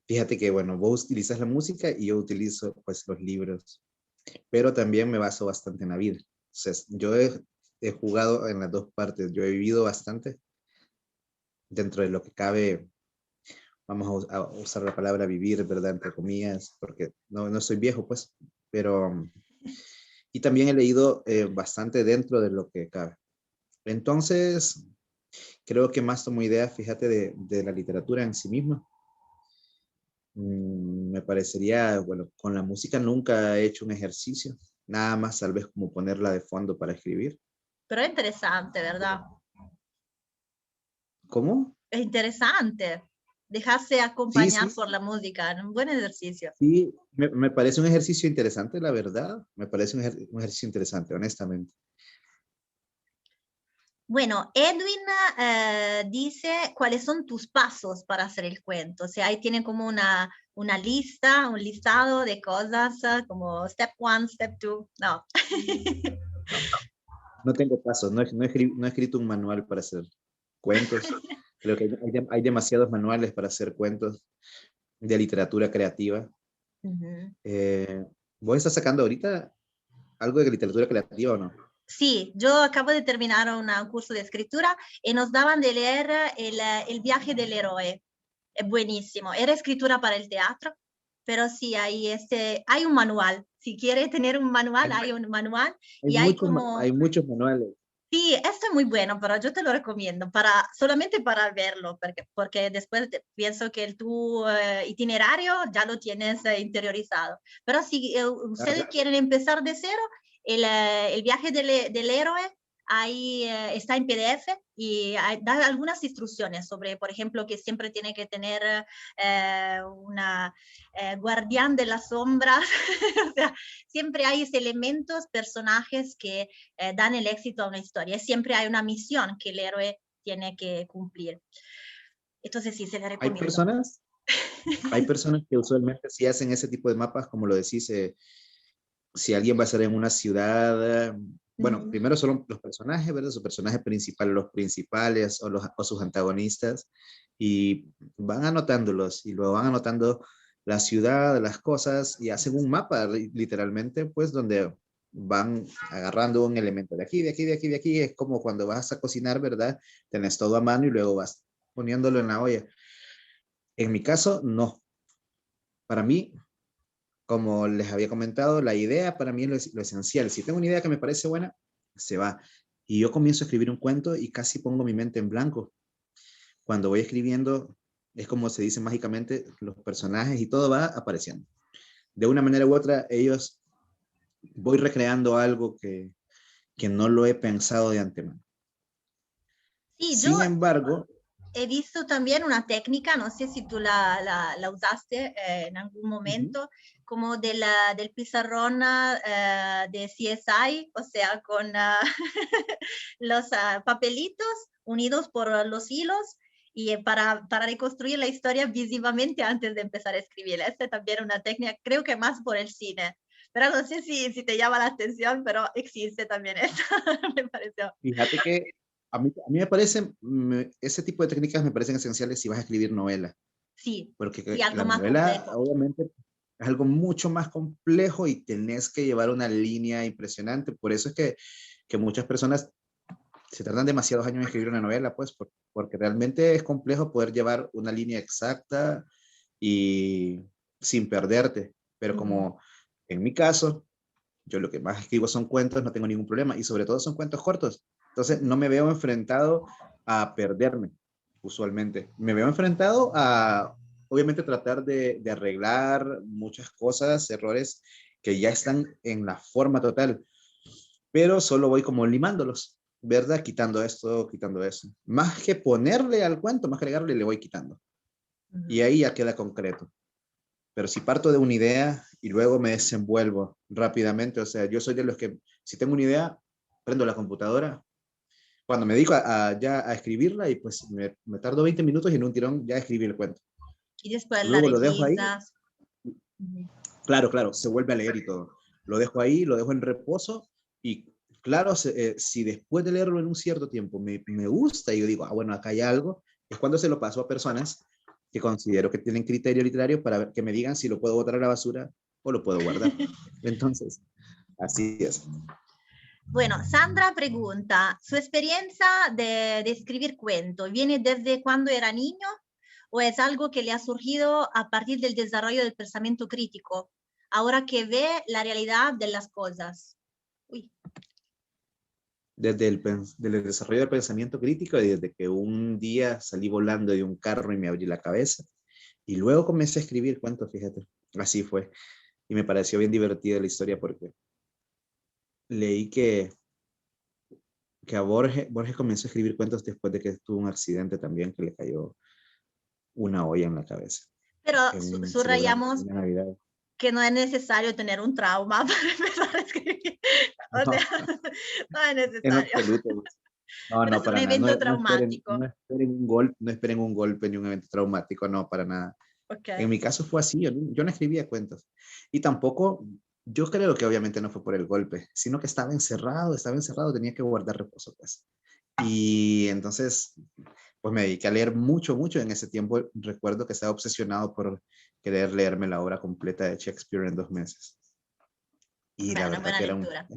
Fíjate que, bueno, vos utilizas la música y yo utilizo, pues, los libros. Pero también me baso bastante en la vida. O sea, yo he jugado en las dos partes. Yo he vivido bastante dentro de lo que cabe. Vamos a usar la palabra vivir, ¿verdad? Entre comillas, porque no soy viejo, pues. Pero, y también he leído bastante dentro de lo que cabe. Entonces, creo que más tomo idea, fíjate, de la literatura en sí misma. Me parecería, bueno, con la música nunca he hecho un ejercicio, nada más tal vez como ponerla de fondo para escribir. Pero es interesante, ¿verdad? ¿Cómo? Es interesante dejarse Sí, acompañar sí, por la música, es un buen ejercicio. sí, me parece un ejercicio interesante, la verdad. Me parece un ejercicio interesante, honestamente. Bueno, Edwin dice cuáles son tus pasos para hacer el cuento. O sea, ahí tiene como una lista, un listado de cosas como step 1, step 2. No. No tengo pasos, no he escrito un manual para hacer cuentos. Creo que hay demasiados manuales para hacer cuentos de literatura creativa. ¿Vos estás sacando ahorita algo de literatura creativa o no? Sí, yo acabo de terminar un curso de escritura y nos daban de leer el viaje del héroe. Es buenísimo. Era escritura para el teatro, pero sí, hay un manual. Si quiere tener un manual, hay un manual. Y hay hay muchos manuales. Sí, esto es muy bueno, pero yo te lo recomiendo solamente para verlo, porque después pienso que tu itinerario ya lo tienes interiorizado. Pero si ustedes quieren empezar de cero, el viaje del héroe ahí está en PDF y da algunas instrucciones sobre, por ejemplo, que siempre tiene que tener una guardián de las sombras. O sea, siempre hay elementos, personajes que dan el éxito a una historia. Siempre hay una misión que el héroe tiene que cumplir. Entonces sí, se le recomiendo. Hay personas que usualmente sí hacen ese tipo de mapas, como lo decís, si alguien va a ser en una ciudad, Bueno, primero son los personajes, ¿verdad? Su personaje principal, los principales o sus antagonistas, y van anotándolos y luego van anotando la ciudad, las cosas, y hacen un mapa literalmente, pues donde van agarrando un elemento de aquí, de aquí, de aquí, de aquí. Es como cuando vas a cocinar, ¿verdad? Tenés todo a mano y luego vas poniéndolo en la olla. En mi caso, no. Para mí, como les había comentado, la idea para mí es lo esencial. Si tengo una idea que me parece buena, se va. Y yo comienzo a escribir un cuento y casi pongo mi mente en blanco. Cuando voy escribiendo, es como se dice mágicamente, los personajes y todo va apareciendo. De una manera u otra, voy recreando algo que no lo he pensado de antemano. Sí, yo Sin embargo, he visto también una técnica, no sé si tú la usaste en algún momento, como del pizarrón de CSI, o sea, con los papelitos unidos por los hilos y para reconstruir la historia visivamente antes de empezar a escribir. Esta también es una técnica, creo que más por el cine. Pero no sé si te llama la atención, pero existe también esto, me pareció. fíjate que a mí me parece, ese tipo de técnicas me parecen esenciales si vas a escribir novela. Sí, Porque sí, algo la más novela, complejo. obviamente, es algo mucho más complejo y tenés que llevar una línea impresionante. Por eso es que muchas personas se tardan demasiados años en escribir una novela, pues, porque realmente es complejo poder llevar una línea exacta y sin perderte. Pero como en mi caso, yo lo que más escribo son cuentos, no tengo ningún problema, y sobre todo son cuentos cortos. Entonces no me veo enfrentado a perderme, usualmente. Me veo enfrentado a, obviamente, tratar de arreglar muchas cosas, errores que ya están en la forma total, pero solo voy como limándolos, ¿verdad? Quitando esto, quitando eso. Más que ponerle al cuento, más que agregarle, le voy quitando. Y ahí ya queda concreto. Pero si parto de una idea y luego me desenvuelvo rápidamente, o sea, yo soy de los que, si tengo una idea, prendo la computadora, cuando me dedico ya a escribirla y pues me tardo 20 minutos y en un tirón ya escribí el cuento. Y después la Luego lo dejo ahí, revisas. claro, se vuelve a leer y todo. Lo dejo ahí, lo dejo en reposo y claro, si después de leerlo en un cierto tiempo me gusta y yo digo, bueno, acá hay algo, es cuando se lo paso a personas que considero que tienen criterio literario para que me digan si lo puedo botar a la basura o lo puedo guardar. Entonces, así es. Bueno, Sandra pregunta, ¿su experiencia de escribir cuentos viene desde cuando era niño o es algo que le ha surgido a partir del desarrollo del pensamiento crítico, ahora que ve la realidad de las cosas? Uy. Desde el desarrollo del pensamiento crítico y desde que un día salí volando de un carro y me abrí la cabeza. Y luego comencé a escribir cuentos, fíjate. Así fue. Y me pareció bien divertida la historia porque leí que a Borges comenzó a escribir cuentos después de que tuvo un accidente también que le cayó una olla en la cabeza. Pero Celebrando subrayamos una Navidad. que no es necesario tener un trauma para empezar a escribir. O No, sea, no es en necesario. absoluto. No, Pero no, es un para nada. evento No esperen, traumático. no esperen un golpe ni un evento traumático, no, para nada. Okay. En mi caso fue así, yo no escribía cuentos. Y tampoco, yo creo que obviamente no fue por el golpe, sino que estaba encerrado, tenía que guardar reposo, pues. Y entonces, pues me dediqué a leer mucho, mucho. En ese tiempo recuerdo que estaba obsesionado por querer leerme la obra completa de Shakespeare en 2 meses. Y Beh, la una verdad buena que lectura.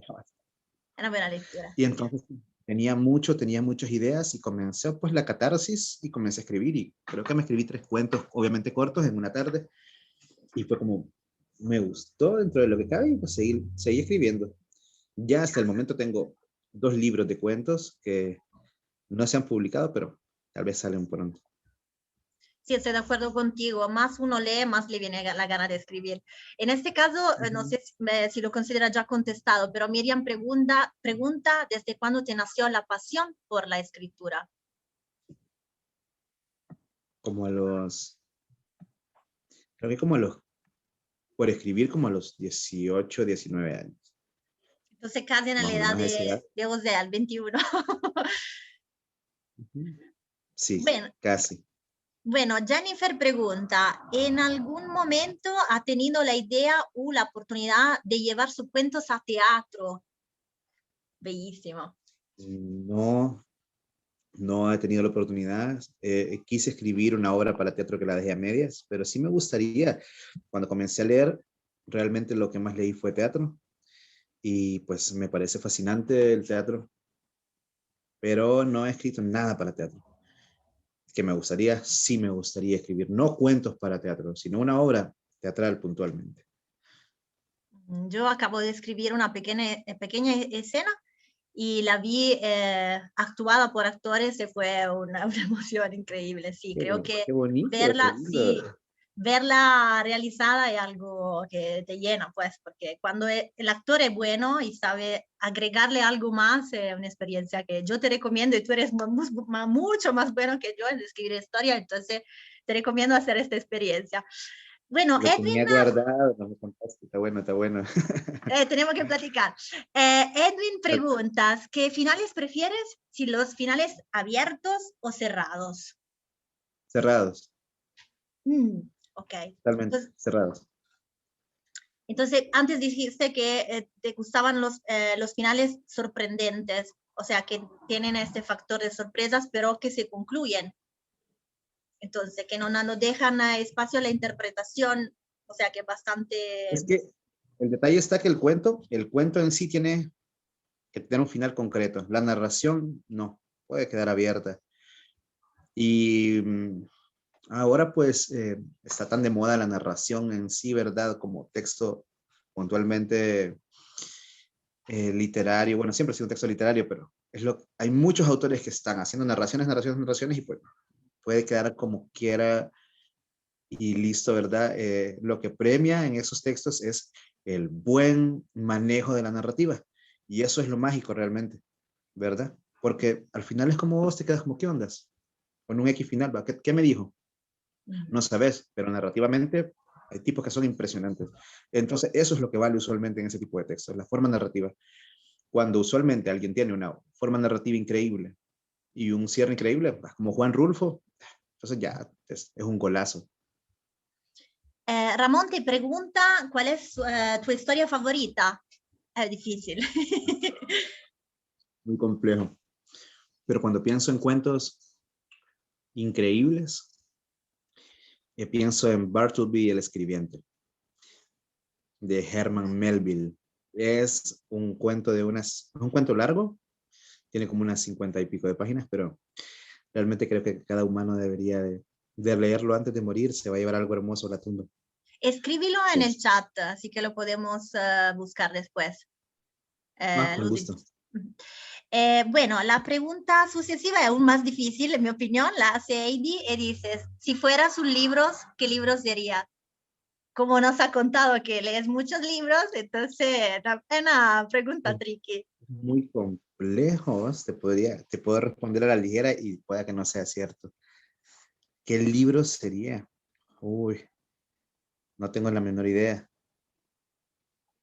Una buena lectura. Y entonces tenía muchas ideas y comencé pues la catarsis y comencé a escribir y creo que me escribí 3 cuentos, obviamente cortos, en una tarde. Y fue como, me gustó dentro de lo que cabe y pues seguí escribiendo. Ya hasta el momento tengo 2 libros de cuentos que no se han publicado, pero tal vez salen pronto. Sí, estoy de acuerdo contigo. Más uno lee, más le viene la gana de escribir. En este caso, no sé si lo considera ya contestado, pero Miriam pregunta, ¿desde cuándo te nació la pasión por la escritura? Creo que por escribir como a los 18, 19 años. Entonces casi en la Más o edad menos a esa edad. de José, al 21. Sí, Bueno, casi. bueno, Jennifer pregunta, ¿en algún momento ha tenido la idea o la oportunidad de llevar sus cuentos a teatro? Bellísimo. No, no he tenido la oportunidad. Quise escribir una obra para teatro que la dejé a medias, pero sí me gustaría. Cuando comencé a leer, realmente lo que más leí fue teatro. Y pues me parece fascinante el teatro, pero no he escrito nada para teatro. Que me gustaría, sí me gustaría escribir, no cuentos para teatro, sino una obra teatral puntualmente. Yo acabo de escribir una pequeña escena y la vi actuada por actores y fue una emoción increíble. Sí, creo que Qué bonito, verla, qué lindo. sí, verla realizada es algo que te llena, pues, porque cuando el actor es bueno y sabe agregarle algo más, es una experiencia que yo te recomiendo y tú eres mucho más bueno que yo en escribir historia, entonces te recomiendo hacer esta experiencia. Bueno, Lo Edwin, tenía guardado, no me contaste, está bueno, está bueno. tenemos que platicar. Edwin, preguntas, ¿qué finales prefieres? Si los finales abiertos o cerrados. Cerrados, Ok. totalmente cerrados. Entonces, antes dijiste que te gustaban los finales sorprendentes, o sea, que tienen este factor de sorpresas, pero que se concluyen. Entonces, que no dejan espacio a la interpretación, o sea, que bastante... Es que el detalle está que el cuento en sí tiene que tener un final concreto. La narración no, puede quedar abierta. Y ahora pues está tan de moda la narración en sí, ¿verdad? Como texto puntualmente literario. Bueno, siempre ha sido un texto literario, pero hay muchos autores que están haciendo narraciones y pues puede quedar como quiera y listo, ¿verdad? Lo que premia en esos textos es el buen manejo de la narrativa. Y eso es lo mágico realmente, ¿verdad? Porque al final es como vos te quedas como, ¿qué ondas? Con un X final, ¿va? ¿Qué me dijo? No sabes, pero narrativamente hay tipos que son impresionantes. Entonces, eso es lo que vale usualmente en ese tipo de textos, la forma narrativa. Cuando usualmente alguien tiene una forma narrativa increíble y un cierre increíble, como Juan Rulfo, entonces ya es un golazo. Ramón te pregunta cuál es tu historia favorita. Es difícil. Muy complejo. Pero cuando pienso en cuentos increíbles, pienso en Bartleby el escribiente, de Herman Melville. Es un cuento un cuento largo, tiene como unas 50 y pico de páginas, pero realmente creo que cada humano debería de leerlo antes de morir, se va a llevar algo hermoso a la tumba. Escríbelo en el chat, así que lo podemos buscar después. Con gusto. Bueno, la pregunta sucesiva es aún más difícil, en mi opinión, la hace Heidi y dices, si fueras un libro, ¿qué libros sería? Como nos ha contado que lees muchos libros, entonces es una pregunta tricky. Muy complejo, te puedo responder a la ligera y pueda que no sea cierto. ¿Qué libro sería? Uy, no tengo la menor idea,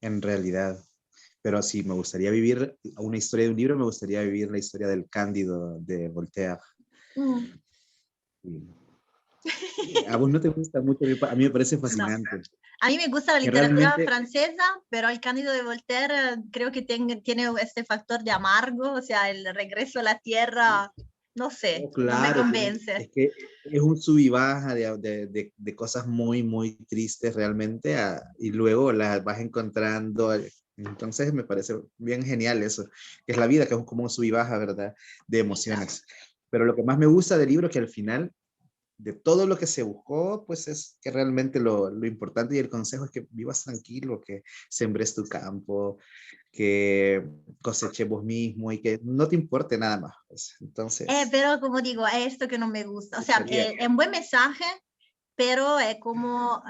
en realidad. Pero si me gustaría vivir una historia de un libro, me gustaría vivir la historia del Cándido de Voltaire. A vos no te gusta mucho, a mí me parece fascinante. No. A mí me gusta la literatura francesa, pero el Cándido de Voltaire creo que tiene este factor de amargo, o sea, el regreso a la tierra, no sé, claro, no me convence. Es que es un sub y baja de cosas muy, muy tristes realmente, y luego las vas encontrando. Entonces me parece bien genial eso, que es la vida, que es como un sub y baja, ¿verdad? De emociones. Pero lo que más me gusta del libro es que al final de todo lo que se buscó, pues es que realmente lo importante y el consejo es que vivas tranquilo, que sembres tu campo, que coseches vos mismo y que no te importe nada más. Pues. Entonces... pero como digo, es esto que no me gusta. O sea, es un buen mensaje, pero es como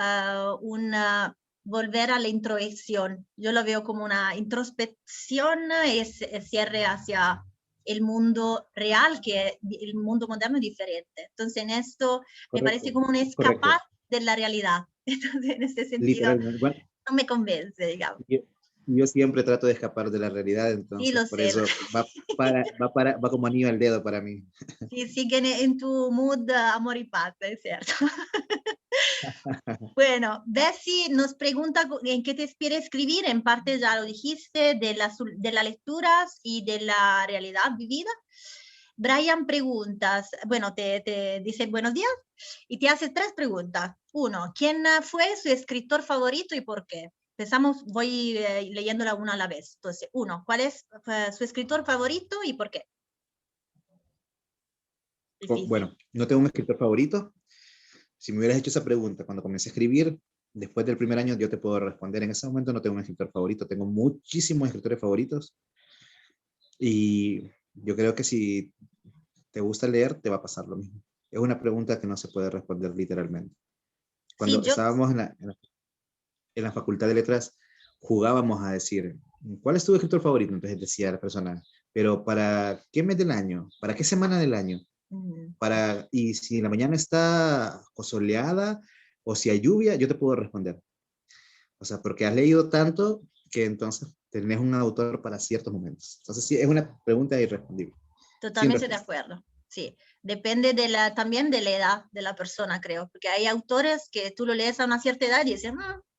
volver a la introspección. Yo lo veo como una introspección y cierre hacia el mundo real, que el mundo moderno es diferente. Entonces, en esto me parece como un escapar de la realidad. Entonces, en este sentido, bueno, no me convence, digamos. Yo siempre trato de escapar de la realidad, entonces sí, por eso va como anillo al dedo para mí. Sí, siguen en tu mood amor y paz, es cierto. Bueno, Bessie nos pregunta en qué te inspira escribir. En parte ya lo dijiste, de las lecturas y de la realidad vivida. Brian preguntas, bueno, te dice buenos días y te hace 3 preguntas. 1, ¿quién fue su escritor favorito y por qué? Empezamos, voy leyéndola una a la vez. Entonces, 1, ¿cuál es su escritor favorito y por qué? Difícil. Bueno, no tengo un escritor favorito. Si me hubieras hecho esa pregunta cuando comencé a escribir, después del primer año yo te puedo responder. En ese momento no tengo un escritor favorito, tengo muchísimos escritores favoritos. Y yo creo que si te gusta leer, te va a pasar lo mismo. Es una pregunta que no se puede responder literalmente. Cuando Sí, estábamos en la Facultad de Letras, jugábamos a decir, ¿cuál es tu escritor favorito? Entonces decía la persona, pero ¿para qué mes del año? ¿Para qué semana del año? Y si la mañana está soleada o si hay lluvia, yo te puedo responder. O sea, porque has leído tanto que entonces tenés un autor para ciertos momentos. Entonces sí, es una pregunta irrespondible. Totalmente de acuerdo, sí. Depende también de la edad de la persona, creo, porque hay autores que tú lo lees a una cierta edad y dices,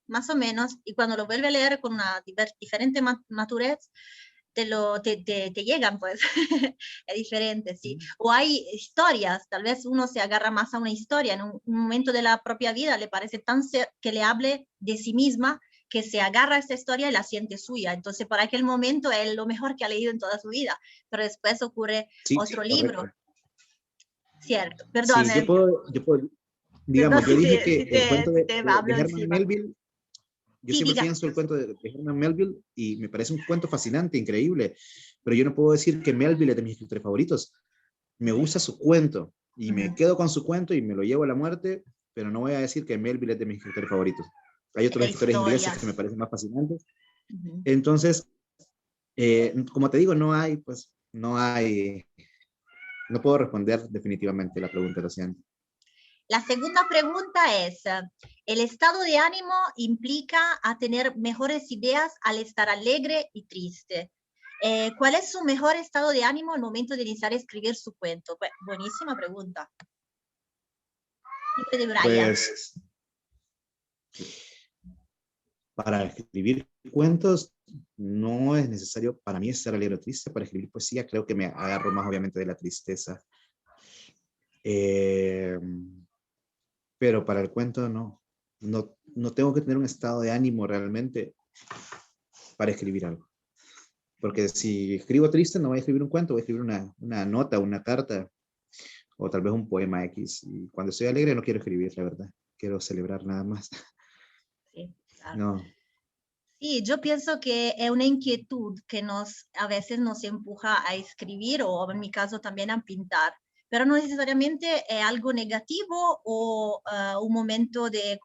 más o menos, y cuando lo vuelve a leer con una diferente madurez, te llegan, pues, es diferente, sí. O hay historias, tal vez uno se agarra más a una historia, en un momento de la propia vida le parece tan que le hable de sí misma, que se agarra a esta historia y la siente suya. Entonces, para aquel momento es lo mejor que ha leído en toda su vida, pero después ocurre otro libro. Correcto. Cierto, perdón. Sí, yo puedo, digamos, yo dije que el cuento de Herman Melville, yo siempre pienso el cuento de Herman Melville y me parece un cuento fascinante, increíble, pero yo no puedo decir que Melville es de mis escritores favoritos. Me gusta su cuento y me quedo con su cuento y me lo llevo a la muerte, pero no voy a decir que Melville es de mis escritores favoritos. Hay otros escritores ingleses que me parecen más fascinantes. Entonces, como te digo, no puedo responder definitivamente la pregunta, lo siento. La segunda pregunta es, ¿el estado de ánimo implica a tener mejores ideas al estar alegre y triste? ¿Cuál es su mejor estado de ánimo al momento de iniciar a escribir su cuento? Pues, buenísima pregunta. De Brian. Pues, para escribir cuentos no es necesario para mí estar alegre o triste. Para escribir poesía creo que me agarro más obviamente de la tristeza. Pero para el cuento no tengo que tener un estado de ánimo realmente para escribir algo. Porque si escribo triste no voy a escribir un cuento, voy a escribir una nota, una carta o tal vez un poema X. Y cuando estoy alegre no quiero escribir, la verdad. Quiero celebrar nada más. Sí, claro. No. Sí, yo pienso que es una inquietud que a veces nos empuja a escribir o en mi caso también a pintar, pero no necesariamente es algo negativo o un momento de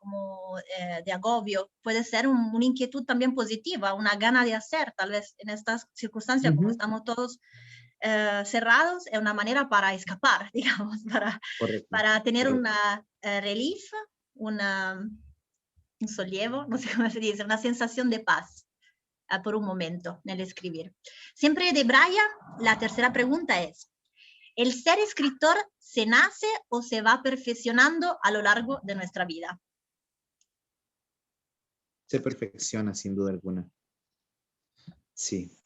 agobio. Puede ser una inquietud también positiva, una gana de hacer, tal vez en estas circunstancias, como estamos todos cerrados, es una manera para escapar, digamos, para tener una relief, un sollievo, no sé cómo se dice, una sensación de paz por un momento en el escribir. Siempre de Brian, la tercera pregunta es, ¿el ser escritor se nace o se va perfeccionando a lo largo de nuestra vida? Se perfecciona, sin duda alguna. Sí,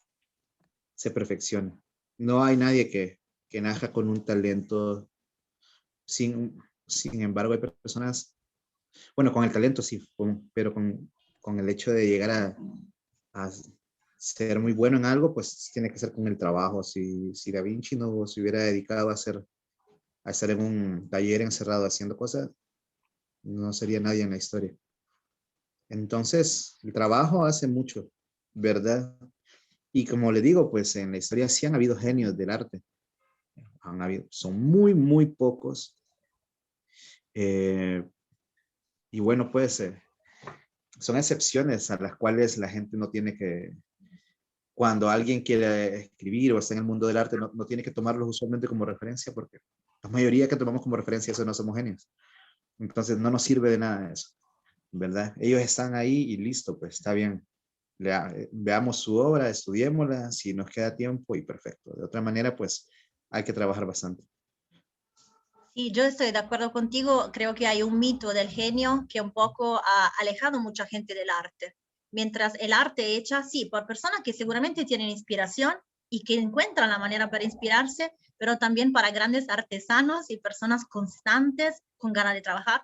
se perfecciona. No hay nadie que nazca con un talento. Sin embargo, hay personas, bueno, con el talento sí, pero con el hecho de llegar a ser muy bueno en algo, pues tiene que ser con el trabajo. Si Da Vinci no se hubiera dedicado a estar en un taller encerrado haciendo cosas, no sería nadie en la historia. Entonces, el trabajo hace mucho, ¿verdad? Y como le digo, pues en la historia sí han habido genios del arte. Son muy, muy pocos. Y bueno, pues son excepciones a las cuales la gente no tiene que, cuando alguien quiere escribir o está en el mundo del arte, no tiene que tomarlos usualmente como referencia, porque la mayoría que tomamos como referencia eso no somos genios. Entonces no nos sirve de nada eso, ¿verdad? Ellos están ahí y listo, pues está bien. Veamos su obra, estudiémosla, si nos queda tiempo y perfecto. De otra manera, pues hay que trabajar bastante. Sí, yo estoy de acuerdo contigo. Creo que hay un mito del genio que un poco ha alejado mucha gente del arte. Mientras el arte hecha, sí, por personas que seguramente tienen inspiración y que encuentran la manera para inspirarse, pero también para grandes artesanos y personas constantes con ganas de trabajar.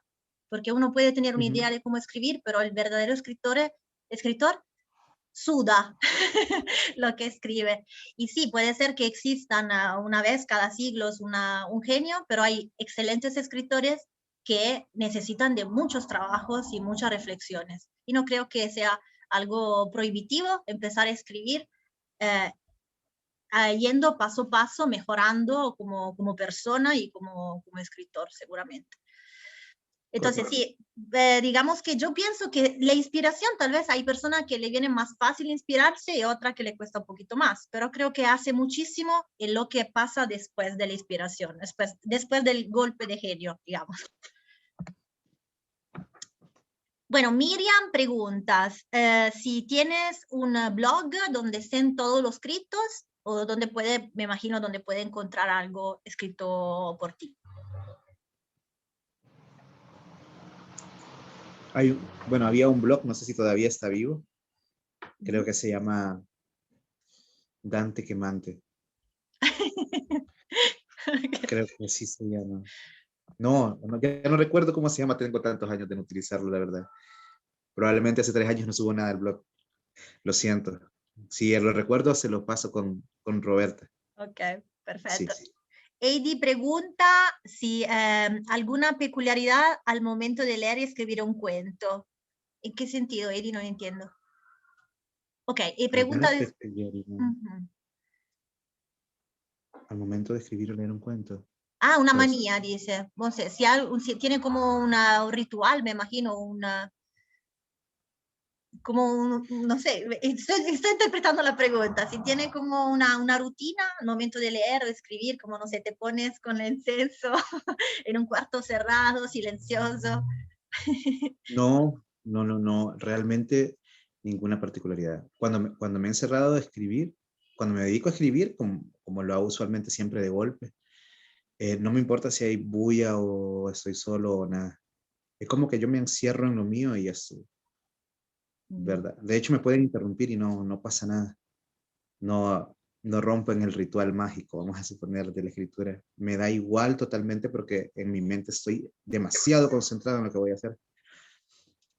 Porque uno puede tener una idea de cómo escribir, pero el verdadero escritor suda lo que escribe. Y sí, puede ser que existan una vez cada siglo un genio, pero hay excelentes escritores que necesitan de muchos trabajos y muchas reflexiones. Y no creo que sea algo prohibitivo empezar a escribir eh, yendo paso a paso, mejorando como persona y como escritor, seguramente. Entonces, sí, digamos que yo pienso que la inspiración, tal vez hay personas que le viene más fácil inspirarse y otra que le cuesta un poquito más, pero creo que hace muchísimo en lo que pasa después de la inspiración, después del golpe de genio, digamos. Bueno, Miriam preguntas si tienes un blog donde estén todos los escritos o donde puede, me imagino, donde puede encontrar algo escrito por ti. Bueno, había un blog, no sé si todavía está vivo, creo que se llama Dante Quemante. Creo que sí se llama. No, ya no recuerdo cómo se llama, tengo tantos años de no utilizarlo, la verdad. Probablemente hace 3 años no subo nada del blog, lo siento. Si lo recuerdo, se lo paso con Roberta. Ok, perfecto. Sí. Eddie pregunta si alguna peculiaridad al momento de leer y escribir un cuento. ¿En qué sentido, Eddie? No entiendo. Ok, y pregunta... Al momento de escribir o leer un cuento. Ah, una manía, dice. No sé, si tiene como un ritual, me imagino, no sé, estoy interpretando la pregunta, si tiene como una rutina al momento de leer o escribir, como no sé, te pones con el incienso en un cuarto cerrado, silencioso. No, realmente ninguna particularidad. Cuando me he encerrado a escribir, cuando me dedico a escribir, como lo hago usualmente siempre de golpe, no me importa si hay bulla o estoy solo o nada. Es como que yo me encierro en lo mío y ya estoy. ¿Verdad? De hecho, me pueden interrumpir y no pasa nada. No rompen el ritual mágico, vamos a suponer, de la escritura. Me da igual totalmente porque en mi mente estoy demasiado concentrado en lo que voy a hacer.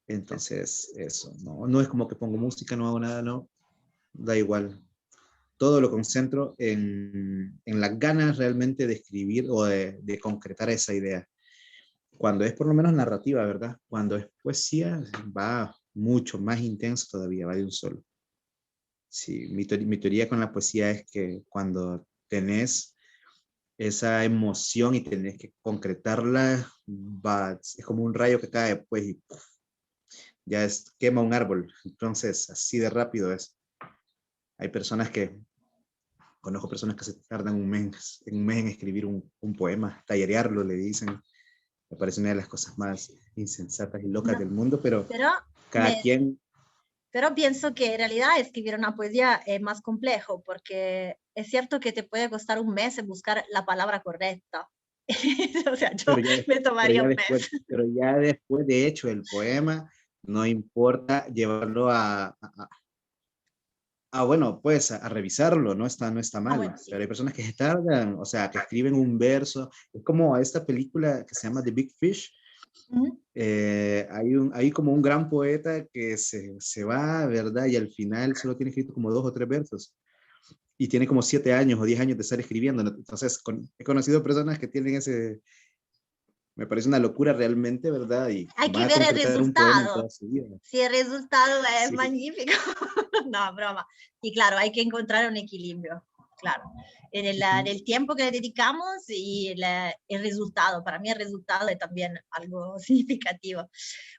Entonces, eso, no es como que pongo música, no hago nada, no, da igual. Todo lo concentro en las ganas realmente de escribir o de concretar esa idea. Cuando es por lo menos narrativa, ¿verdad? Cuando es poesía, va mucho más intenso todavía, va de un solo. Sí, mi teoría con la poesía es que cuando tenés esa emoción y tenés que concretarla, es como un rayo que cae pues y ¡puf! Ya quema un árbol. Entonces, así de rápido es. Hay conozco personas que se tardan un mes en escribir un poema, tallerearlo, le dicen. Me parece una de las cosas más insensatas y locas del mundo, pero cada quien... Pero pienso que en realidad escribir una poesía es más complejo, porque es cierto que te puede costar un mes en buscar la palabra correcta. O sea, yo me tomaría un mes. Pero ya después, de hecho, el poema, no importa llevarlo bueno, pues a revisarlo, no está mal. Bueno, sí. Pero hay personas que se tardan, o sea, que escriben un verso. Es como esta película que se llama The Big Fish. Hay como un gran poeta que se va, ¿verdad? Y al final solo tiene escrito como 2 o 3 versos. Y tiene como 7 años o 10 años de estar escribiendo. Entonces, he conocido personas que tienen me parece una locura realmente, ¿verdad? Y hay que ver el resultado. Si el resultado es magnífico. No, broma. Y claro, hay que encontrar un equilibrio, claro. En el tiempo que le dedicamos y el resultado. Para mí el resultado es también algo significativo.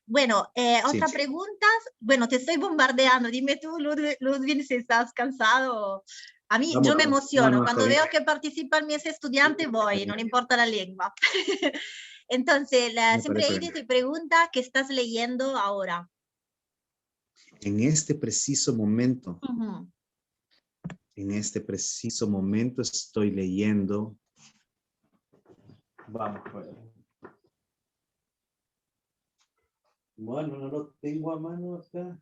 Bueno, otra pregunta. Bueno, te estoy bombardeando. Dime tú, Ludwig, si estás cansado. A mí, yo me emociono. Cuando veo que participan mis estudiantes, voy, no le importa la lengua. Entonces, siempre Edith te pregunta qué estás leyendo ahora. En este preciso momento, estoy leyendo Vamos, pues. Bueno, no lo tengo a mano acá.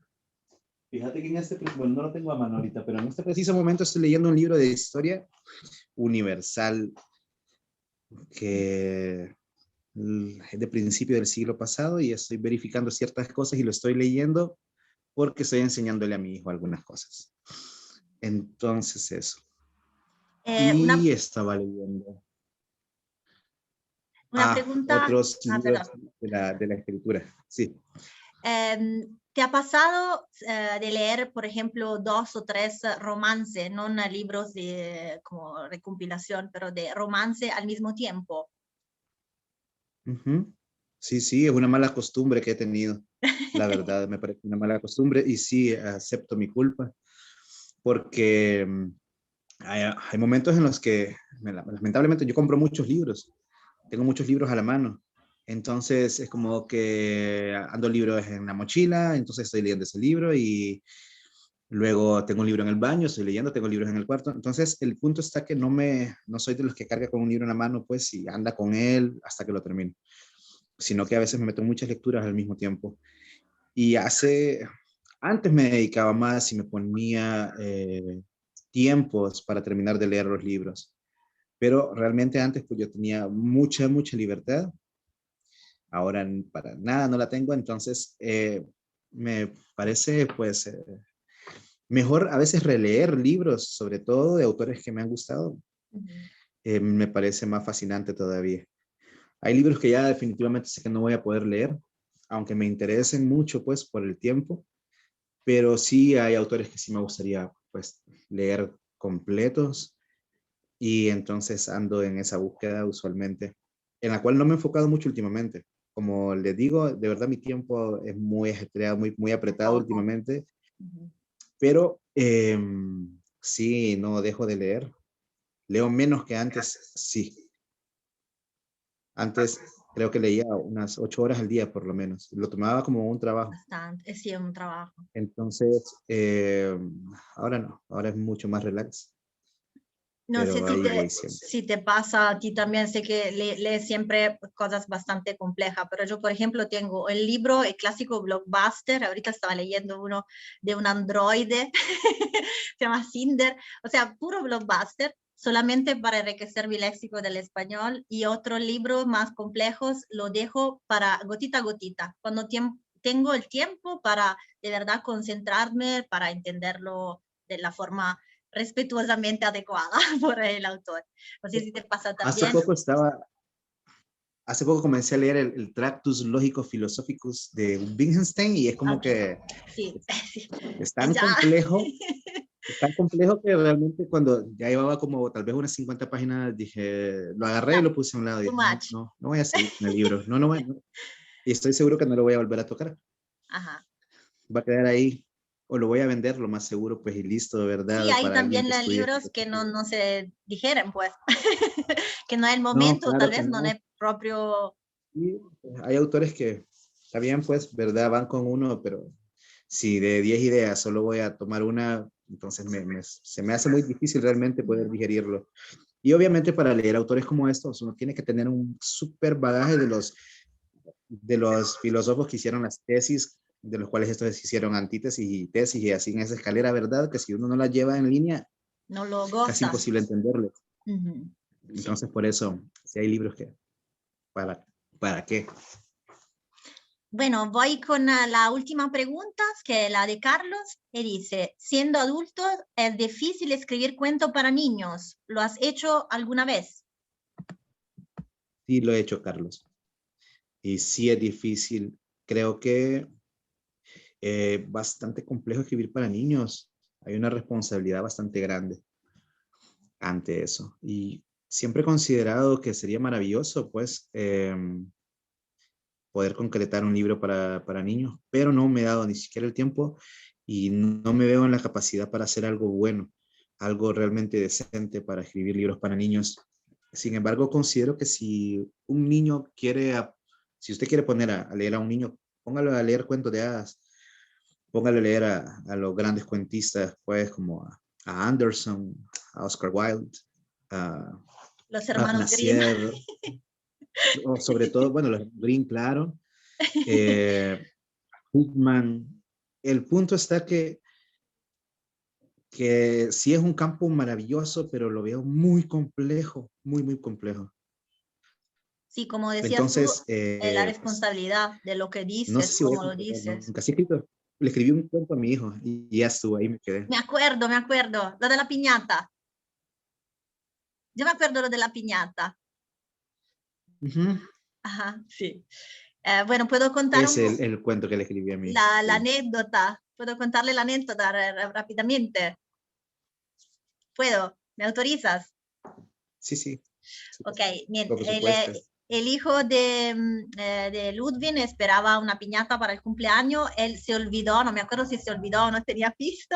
Fíjate que en bueno, no lo tengo a mano ahorita, pero en este preciso momento estoy leyendo un libro de historia universal que es de principio del siglo pasado y estoy verificando ciertas cosas y lo estoy leyendo porque estoy enseñándole a mi hijo algunas cosas. Entonces eso. Una Y estaba leyendo pregunta. otros libros Perdón. de la escritura. Sí. ¿Te ha pasado de leer, por ejemplo, 2 o 3 romances, no libros de como recompilación, pero de romance al mismo tiempo? Uh-huh. Sí, sí, es una mala costumbre que he tenido. La verdad, me parece una mala costumbre y sí, acepto mi culpa porque hay momentos en los que, lamentablemente, yo compro muchos libros. Tengo muchos libros a la mano. Entonces es como que ando libros en la mochila, entonces estoy leyendo ese libro y luego tengo un libro en el baño, estoy leyendo, tengo libros en el cuarto. Entonces el punto está que no soy de los que carga con un libro en la mano, pues, y anda con él hasta que lo termine, sino que a veces me meto en muchas lecturas al mismo tiempo. Y antes me dedicaba más y me ponía tiempos para terminar de leer los libros, pero realmente antes pues yo tenía mucha libertad. Ahora para nada no la tengo, entonces me parece pues mejor a veces releer libros, sobre todo de autores que me han gustado. Me parece más fascinante todavía. Hay libros que ya definitivamente sé que no voy a poder leer, aunque me interesen mucho pues por el tiempo, pero sí hay autores que sí me gustaría pues leer completos y entonces ando en esa búsqueda usualmente, en la cual no me he enfocado mucho últimamente. Como les digo, de verdad mi tiempo es muy ajetreado, muy apretado últimamente, pero sí, no dejo de leer. Leo menos que antes, sí. Antes creo que leía unas 8 horas al día por lo menos. Lo tomaba como un trabajo. Bastante, sí, es un trabajo. Entonces, ahora no, ahora es mucho más relax. No sé Pero ahí voy siempre. si te pasa a ti también, sé que lees siempre cosas bastante complejas, pero yo, por ejemplo, tengo el libro, el clásico blockbuster, ahorita estaba leyendo uno de un androide, se llama Cinder, o sea, puro blockbuster, solamente para enriquecer mi léxico del español, y otros libros más complejos lo dejo para gotita a gotita, cuando tengo el tiempo para de verdad concentrarme, para entenderlo de la forma respetuosamente adecuada por el autor. No sé si te pasa también. Hace poco comencé a leer el Tractus Lógico Philosophicus de Wittgenstein y es como que sí, sí. es tan complejo, es tan complejo que realmente cuando ya llevaba como tal vez unas 50 páginas dije, lo agarré y lo puse a un lado y dije, no voy a seguir con el libro, no. Y estoy seguro que no lo voy a volver a tocar. Ajá. Va a quedar ahí o lo voy a vender lo más seguro, pues y listo, de verdad. Sí, hay para también estudie. libros que no se dijeran, pues, que no es el No, momento, claro tal que vez no no. es propio. Y hay autores que, está bien, pues, ¿verdad? Van con uno, pero si de 10 ideas solo voy a tomar una, entonces se me hace muy difícil realmente poder digerirlo. Y obviamente para leer autores como estos, uno tiene que tener un súper bagaje de los filósofos que hicieron las tesis, de los cuales estos hicieron antítesis y tesis, y así en esa escalera, ¿verdad? Que si uno no la lleva en línea, No lo casi gozas. imposible entenderlo. Sí. Entonces, por eso, si hay libros que, ¿para qué? Bueno, voy con la última pregunta, que es la de Carlos, y dice, siendo adulto, ¿es difícil escribir cuentos para niños? ¿Lo has hecho alguna vez? Sí, lo he hecho, Carlos. Y sí es difícil. Creo que bastante complejo escribir para niños. Hay una responsabilidad bastante grande ante eso. Y siempre he considerado que sería maravilloso, pues, poder concretar un libro para niños, pero no me he dado ni siquiera el tiempo y no me veo en la capacidad para hacer algo bueno, algo realmente decente para escribir libros para niños. Sin embargo, considero que si un niño si usted quiere poner a leer a un niño, póngalo a leer cuentos de hadas, póngalo a leer a los grandes cuentistas, pues como a Anderson, a Oscar Wilde, a Los hermanos Grimm. Nacier, o sobre todo, bueno, los Green, claro, Hookman. El punto está que sí es un campo maravilloso, pero lo veo muy complejo, muy, muy complejo. Sí, como decías tú, Entonces, la pues, responsabilidad de lo que no sé dices, si voy a cómo lo completar dices. nunca. Sí, escrito. Le escribí un cuento a mi hijo y ya estuvo, ahí me quedé. Me acuerdo, lo de la piñata. Yo me acuerdo lo de la piñata. Ujú. Ajá, sí. Bueno, puedo contar Es el cuento que le escribí a mi hijo. la Sí, anécdota. Puedo contarle la anécdota rápidamente. ¿Puedo? ¿Me autorizas? sí, sí. Ok, bien. Por supuesto. El hijo de Ludwig esperaba una piñata para el cumpleaños. Él se olvidó, no me acuerdo si se olvidó o no tenía visto,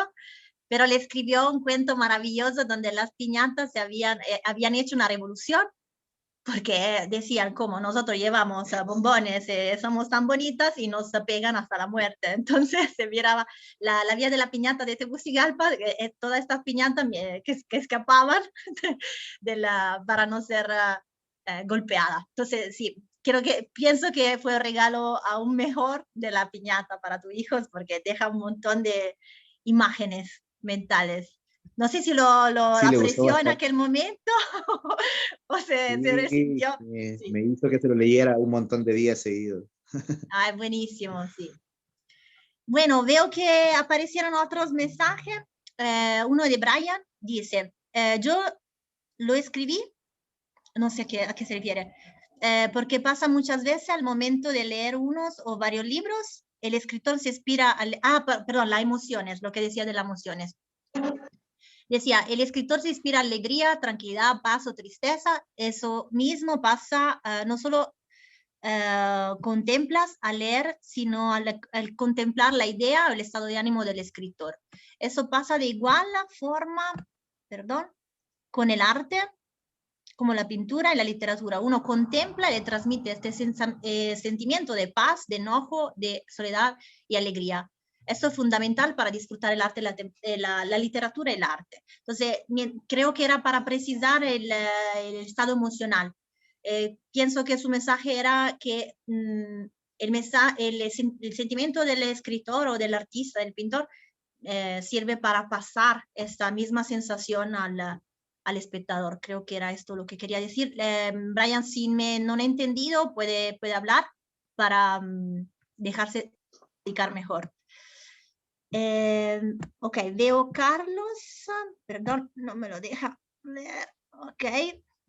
pero le escribió un cuento maravilloso donde las piñatas habían hecho una revolución porque decían como nosotros llevamos bombones, somos tan bonitas y nos pegan hasta la muerte. Entonces se miraba la vía de la piñata de Tegucigalpa, todas estas piñatas que escapaban para no ser golpeadas. Entonces sí, pienso que fue el regalo aún mejor de la piñata para tus hijos porque deja un montón de imágenes mentales. No sé si lo Sí, le gustó apreció en bastante. aquel momento o se Sí, resintió. Sí. me hizo que se lo leyera un montón de días seguidos. Ah, buenísimo, sí. Bueno, veo que aparecieron otros mensajes. Uno de Brian dice, yo lo escribí, no sé a qué se refiere, porque pasa muchas veces al momento de leer unos o varios libros, el escritor se inspira, perdón, las emociones, lo que decía de las emociones. Decía, el escritor se inspira alegría, tranquilidad, paz o tristeza. Eso mismo pasa no solo contemplas al leer, sino al contemplar la idea o el estado de ánimo del escritor. Eso pasa de igual forma, perdón, con el arte, como la pintura y la literatura. Uno contempla y le transmite este sentimiento de paz, de enojo, de soledad y alegría. Esto es fundamental para disfrutar el arte, la literatura y el arte. Entonces, creo que era para precisar el estado emocional. Pienso que su mensaje era que el sentimiento del escritor o del artista, del pintor, sirve para pasar esta misma sensación al espectador. Creo que era esto lo que quería decir. Brian, si no he entendido, puede hablar para dejarse explicar mejor. Ok, veo Carlos, perdón, no me lo deja leer. Ok,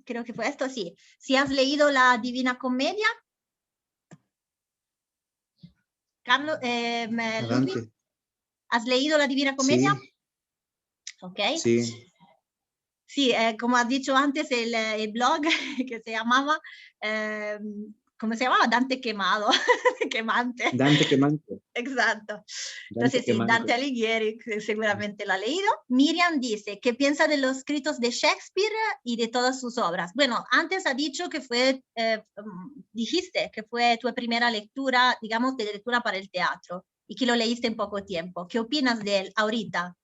creo que fue esto, sí. Si has leído la Divina Comedia, Carlos, Ludwig, Adelante. ¿has leído la Divina Comedia? Sí, Ok. sí. Sí, como has dicho antes, el blog que se llamaba, ¿cómo se llamaba? Dante Quemado, Quemante. Dante Quemante. Exacto. Dante Entonces, sí, Dante Quemante. Alighieri seguramente lo ha leído. Miriam dice, ¿qué piensa de los escritos de Shakespeare y de todas sus obras? Bueno, antes ha dicho que dijiste que fue tu primera lectura, digamos, de lectura para el teatro y que lo leíste en poco tiempo. ¿Qué opinas de él ahorita?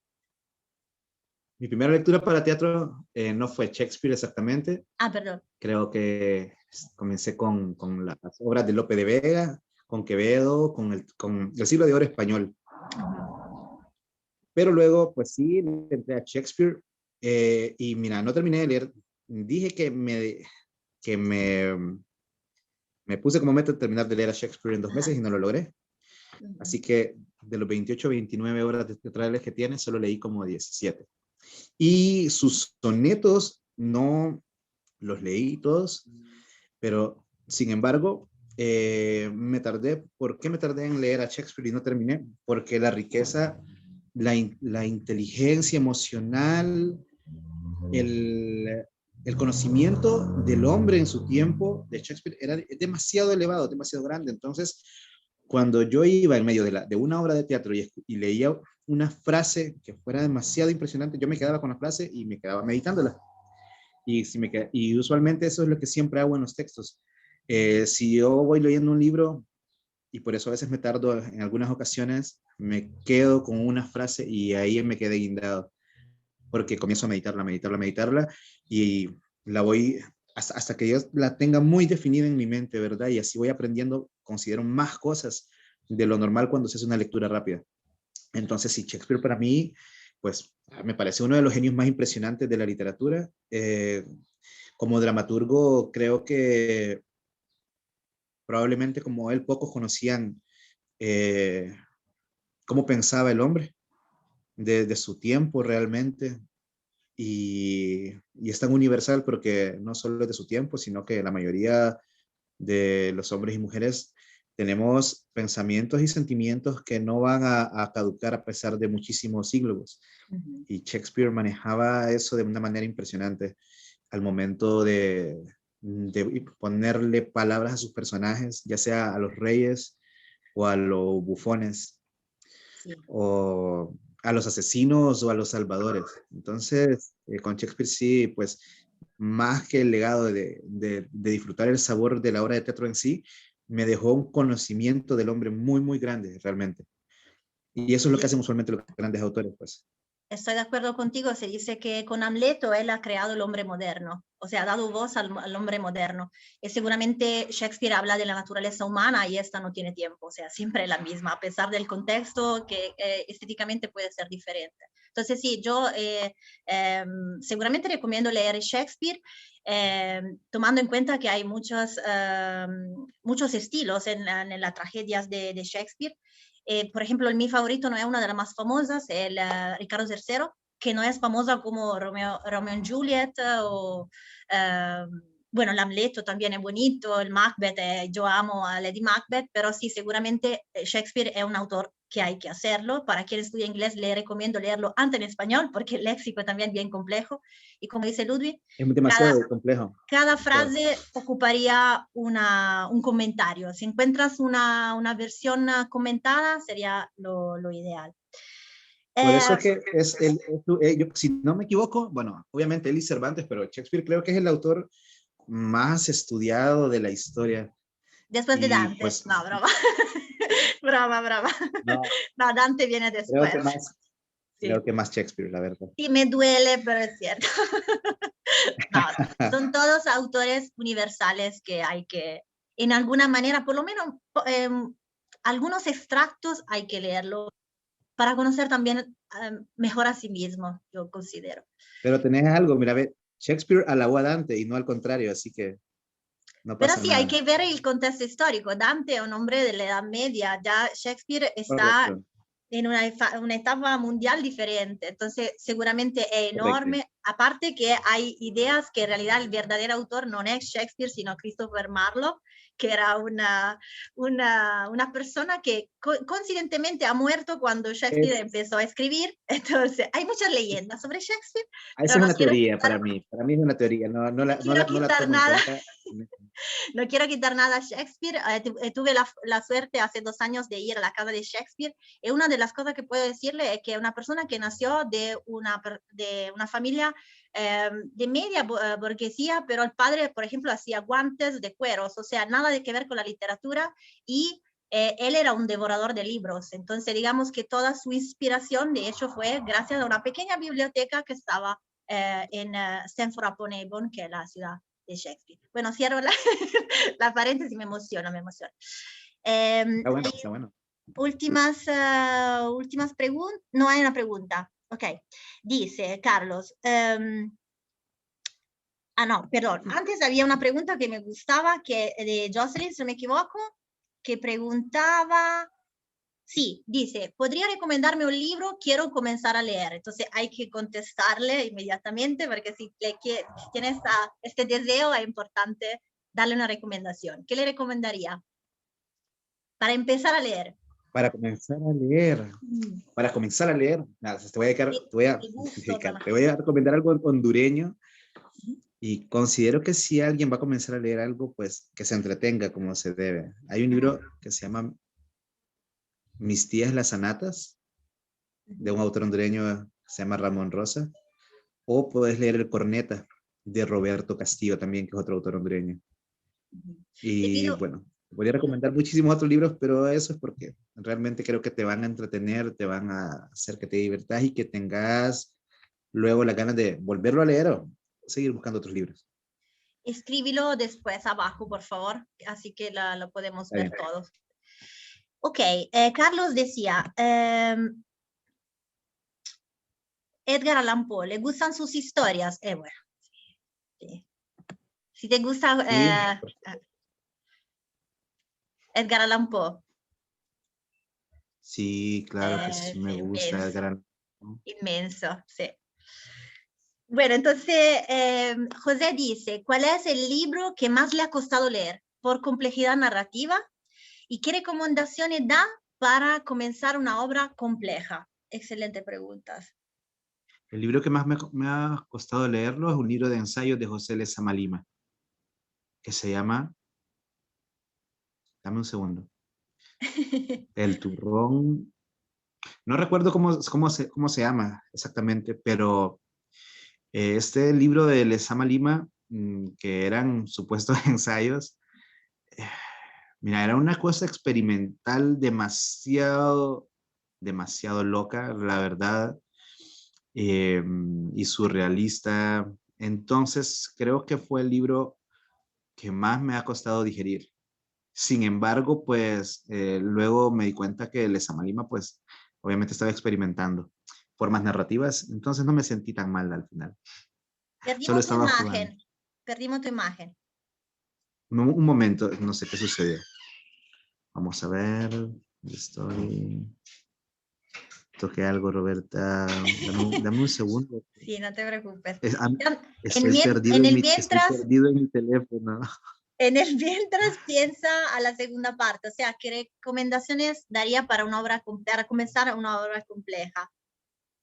Mi primera lectura para teatro no fue Shakespeare exactamente. Ah, perdón. Creo que comencé con las obras de Lope de Vega, con Quevedo, con el siglo de oro español. Pero luego, pues sí, entré a Shakespeare y mira, no terminé de leer. Dije que me puse como meta terminar de leer a Shakespeare en 2 meses y no lo logré. Así que de los 28 29 horas teatrales que tiene, solo leí como 17. Y sus sonetos no los leí todos, pero sin embargo, me tardé. ¿Por qué me tardé en leer a Shakespeare y no terminé? Porque la riqueza, la inteligencia emocional, el conocimiento del hombre en su tiempo de Shakespeare era demasiado elevado, demasiado grande. Entonces, cuando yo iba en medio de una obra de teatro y leía una frase que fuera demasiado impresionante, yo me quedaba con la frase y me quedaba meditándola. Y usualmente eso es lo que siempre hago en los textos. Si yo voy leyendo un libro, y por eso a veces me tardo en algunas ocasiones, me quedo con una frase y ahí me quedé guindado, porque comienzo a meditarla, y la voy hasta que yo la tenga muy definida en mi mente, ¿verdad? Y así voy aprendiendo, considero más cosas de lo normal cuando se hace una lectura rápida. Entonces, sí, Shakespeare para mí, pues, me parece uno de los genios más impresionantes de la literatura. Como dramaturgo, creo que probablemente como él, pocos conocían cómo pensaba el hombre de su tiempo realmente. Y es tan universal porque no solo es de su tiempo, sino que la mayoría de los hombres y mujeres tenemos pensamientos y sentimientos que no van a caducar a pesar de muchísimos siglos. Y Shakespeare manejaba eso de una manera impresionante al momento de ponerle palabras a sus personajes, ya sea a los reyes o a los bufones, Sí. o a los asesinos o a los salvadores. Entonces, con Shakespeare sí, pues más que el legado de disfrutar el sabor de la obra de teatro en sí, me dejó un conocimiento del hombre muy, muy grande, realmente. Y eso es lo que hacen usualmente los grandes autores, pues. Estoy de acuerdo contigo, se dice que con Hamleto él ha creado el hombre moderno, o sea, ha dado voz al hombre moderno. Y seguramente Shakespeare habla de la naturaleza humana y esta no tiene tiempo, o sea, siempre es la misma, a pesar del contexto que estéticamente puede ser diferente. Entonces sí, yo seguramente recomiendo leer Shakespeare, tomando en cuenta que hay muchos estilos en las tragedias de Shakespeare. Por ejemplo, mi favorito no es una de las más famosas, el Ricardo III, que no es famosa como Romeo and Juliet o bueno, el Hamleto también es bonito, el Macbeth, yo amo a Lady Macbeth, pero sí, seguramente Shakespeare es un autor que hay que hacerlo. Para quien estudia inglés, le recomiendo leerlo antes en español, porque el léxico es también bien complejo. Y como dice Ludwig, es demasiado complejo. Cada frase ocuparía un comentario. Si encuentras una versión comentada, sería lo ideal. Por eso es que si no me equivoco, bueno, obviamente él y Cervantes, pero Shakespeare creo que es el autor más estudiado de la historia. Después de Dante. Pues, no, broma. broma. No, Dante viene después. Creo que más Shakespeare, la verdad. Sí, me duele, pero es cierto. No, son todos autores universales que hay que, en alguna manera, por lo menos algunos extractos hay que leerlo para conocer también mejor a sí mismo, yo considero. Pero tenés algo, mira, ve, Shakespeare alabó a Dante y no al contrario, así que no pasa Pero sí, nada. hay que ver el contexto histórico. Dante es un hombre de la Edad Media, ya Shakespeare está en una etapa mundial diferente, entonces seguramente es enorme. Correcto. Aparte que hay ideas que en realidad el verdadero autor no es Shakespeare, sino Christopher Marlowe, que era una persona que coincidentemente ha muerto cuando Shakespeare empezó a escribir. Entonces, hay muchas leyendas sobre Shakespeare. Esa es una teoría para mí es una teoría, no la tomo en cuenta. No quiero quitar nada a Shakespeare. Tuve la suerte hace 2 años de ir a la casa de Shakespeare, y una de las cosas que puedo decirle es que una persona que nació de una familia de media burguesía, pero el padre, por ejemplo, hacía guantes de cueros, o sea, nada de que ver con la literatura, y él era un devorador de libros. Entonces, digamos que toda su inspiración, de hecho, fue gracias a una pequeña biblioteca que estaba en Stamford-upon-Avon, que es la ciudad de Shakespeare. Bueno, cierro la paréntesis, me emociona. Está bueno. Últimas preguntas. No hay una pregunta. Ok. Dice Carlos. No, perdón. Antes había una pregunta que me gustaba, que de Jocelyn, si no me equivoco, que preguntaba. Sí, dice, ¿podría recomendarme un libro? Quiero comenzar a leer. Entonces hay que contestarle inmediatamente, porque si tienes este deseo, es importante darle una recomendación. ¿Qué le recomendaría para empezar a leer? Para comenzar a leer, nada, te voy a recomendar algo hondureño, y considero que si alguien va a comenzar a leer algo, pues que se entretenga como se debe. Hay un libro que se llama Mis tías las Anatas, de un autor hondureño que se llama Ramón Rosa, o puedes leer El Corneta, de Roberto Castillo también, que es otro autor hondureño. Y bueno, voy a recomendar muchísimos otros libros, pero eso es porque realmente creo que te van a entretener, te van a hacer que te diviertas y que tengas luego las ganas de volverlo a leer o seguir buscando otros libros. escríbelo después abajo, por favor, así que lo podemos ver todos. Ok, Carlos decía, Edgar Allan Poe, ¿le gustan sus historias? Bueno, sí. Si te gusta Edgar Allan Poe. Sí, claro que sí me gusta inmenso, Edgar Allan Poe. Inmenso, sí. Bueno, entonces José dice, ¿cuál es el libro que más le ha costado leer por complejidad narrativa? ¿Y qué recomendaciones da para comenzar una obra compleja? Excelente preguntas. El libro que más me ha costado leerlo es un libro de ensayos de José Lezama Lima, que se llama, dame un segundo, El turrón, no recuerdo cómo se llama exactamente, pero este libro de Lezama Lima, que eran supuestos ensayos, mira, era una cosa experimental demasiado loca, la verdad, y surrealista. Entonces, creo que fue el libro que más me ha costado digerir. Sin embargo, pues luego me di cuenta que Lezama Lima, pues obviamente estaba experimentando formas narrativas, entonces no me sentí tan mal al final. Solo Perdimos tu estaba imagen. jugando. Perdimos tu imagen. Un momento, no sé qué sucedió. Vamos a ver. Estoy. Toqué algo, Roberta. Dame un segundo. Sí, no te preocupes. Estoy perdido En el estoy mientras, perdido en mi teléfono. en el mientras piensa a la segunda parte, o sea, ¿qué recomendaciones daría para para comenzar una obra compleja?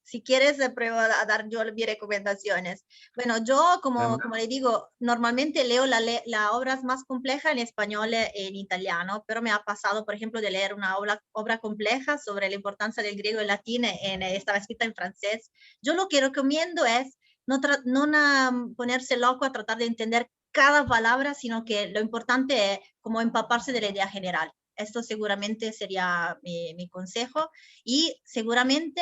Si quieres, pruebo a dar yo mis recomendaciones. Bueno, yo, como le digo, normalmente leo las obras más complejas en español e en italiano, pero me ha pasado, por ejemplo, de leer una obra compleja sobre la importancia del griego y latín, estaba escrita en francés. Yo lo que recomiendo es no ponerse loco a tratar de entender cada palabra, sino que lo importante es como empaparse de la idea general. Esto seguramente sería mi consejo y seguramente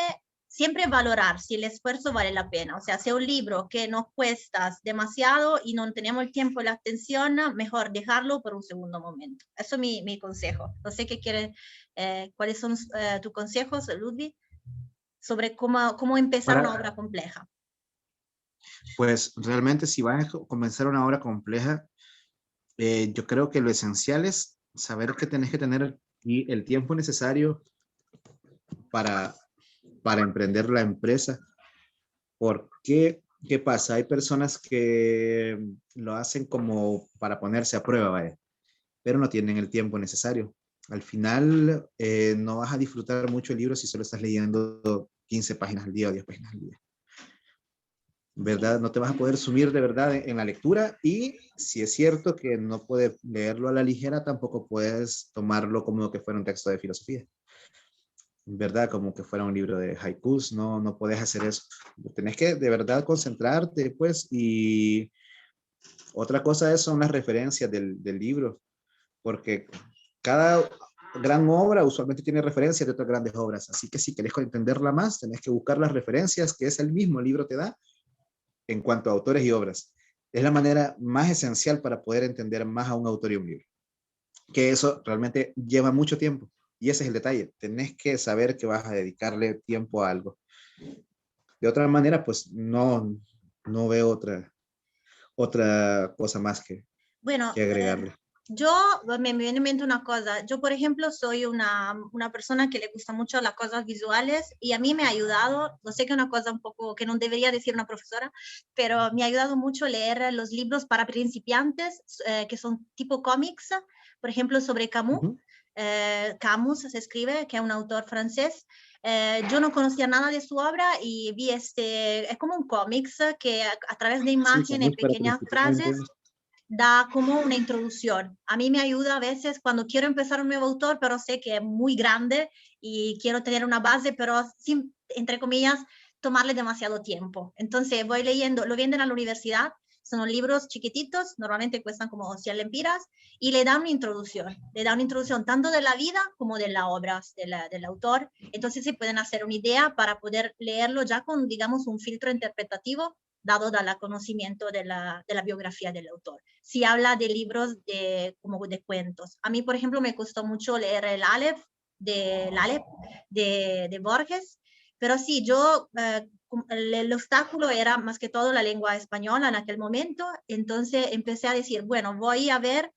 siempre valorar si el esfuerzo vale la pena. O sea, si es un libro que nos cuesta demasiado y no tenemos el tiempo y la atención, mejor dejarlo por un segundo momento. Eso es mi consejo. No sé qué quieres, cuáles son tus consejos, Ludwig, sobre cómo empezar una obra compleja. Pues realmente si vas a comenzar una obra compleja, yo creo que lo esencial es saber que tenés que tener el tiempo necesario para emprender la empresa. Porque, ¿qué pasa? Hay personas que lo hacen como para ponerse a prueba, vaya, pero no tienen el tiempo necesario. Al final, no vas a disfrutar mucho el libro si solo estás leyendo 15 páginas al día o 10 páginas al día. ¿Verdad? No te vas a poder sumir de verdad en la lectura y si es cierto que no puedes leerlo a la ligera, tampoco puedes tomarlo como que fuera un texto de filosofía. ¿Verdad? Como que fuera un libro de haikus, no puedes hacer eso. Tenés que de verdad concentrarte, pues, y otra cosa son las referencias del libro, porque cada gran obra usualmente tiene referencias de otras grandes obras, así que si querés entenderla más, tenés que buscar las referencias que es el mismo libro te da en cuanto a autores y obras. Es la manera más esencial para poder entender más a un autor y un libro, que eso realmente lleva mucho tiempo. Y ese es el detalle, tenés que saber que vas a dedicarle tiempo a algo. De otra manera, pues no veo otra cosa más que agregarle. Yo me viene en mente una cosa. Yo, por ejemplo, soy una persona que le gusta mucho las cosas visuales y a mí me ha ayudado, no sé que una cosa un poco que no debería decir una profesora, pero me ha ayudado mucho leer los libros para principiantes que son tipo cómics, por ejemplo, sobre Camus. Camus se escribe, que es un autor francés. Yo no conocía nada de su obra y vi es como un cómics que a través de imágenes y pequeñas frases da como una introducción. A mí me ayuda a veces cuando quiero empezar un nuevo autor, pero sé que es muy grande y quiero tener una base, pero sin, entre comillas, tomarle demasiado tiempo. Entonces voy leyendo, lo venden a la universidad, son libros chiquititos, normalmente cuestan como 100 lempiras, y le dan una introducción tanto de la vida como de la obra del autor. Entonces se pueden hacer una idea para poder leerlo ya con, digamos, un filtro interpretativo dado al conocimiento de la biografía del autor. Si habla de libros como de cuentos. A mí, por ejemplo, me costó mucho leer el Aleph de Borges, pero sí, el obstáculo era más que todo la lengua española en aquel momento, entonces empecé a decir, bueno, voy a ver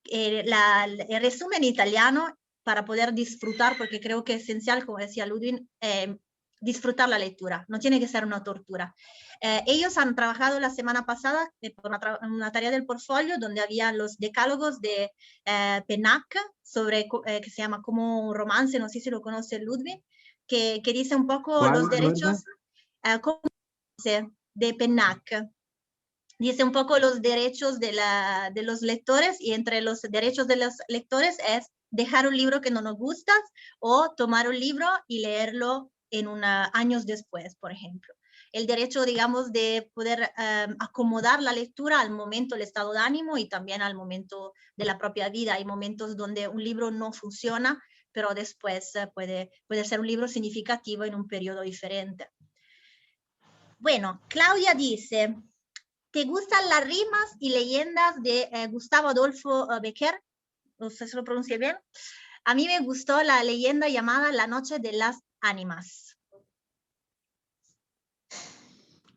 el resumen italiano para poder disfrutar, porque creo que es esencial, como decía Ludwig, disfrutar la lectura, no tiene que ser una tortura. Ellos han trabajado la semana pasada por una tarea del portfolio donde había los decálogos de Pennac, que se llama como un romance, no sé si lo conoce Ludwig, que dice un poco los derechos de Pennac. Dice un poco los derechos de los lectores, y entre los derechos de los lectores es dejar un libro que no nos gusta o tomar un libro y leerlo años después, por ejemplo. El derecho, digamos, de poder acomodar la lectura al momento del estado de ánimo y también al momento de la propia vida. Hay momentos donde un libro no funciona, pero después puede ser un libro significativo en un periodo diferente. Bueno, Claudia dice, ¿te gustan las rimas y leyendas de Gustavo Adolfo Bécquer? No sé si lo pronuncié bien. A mí me gustó la leyenda llamada La Noche de las Ánimas.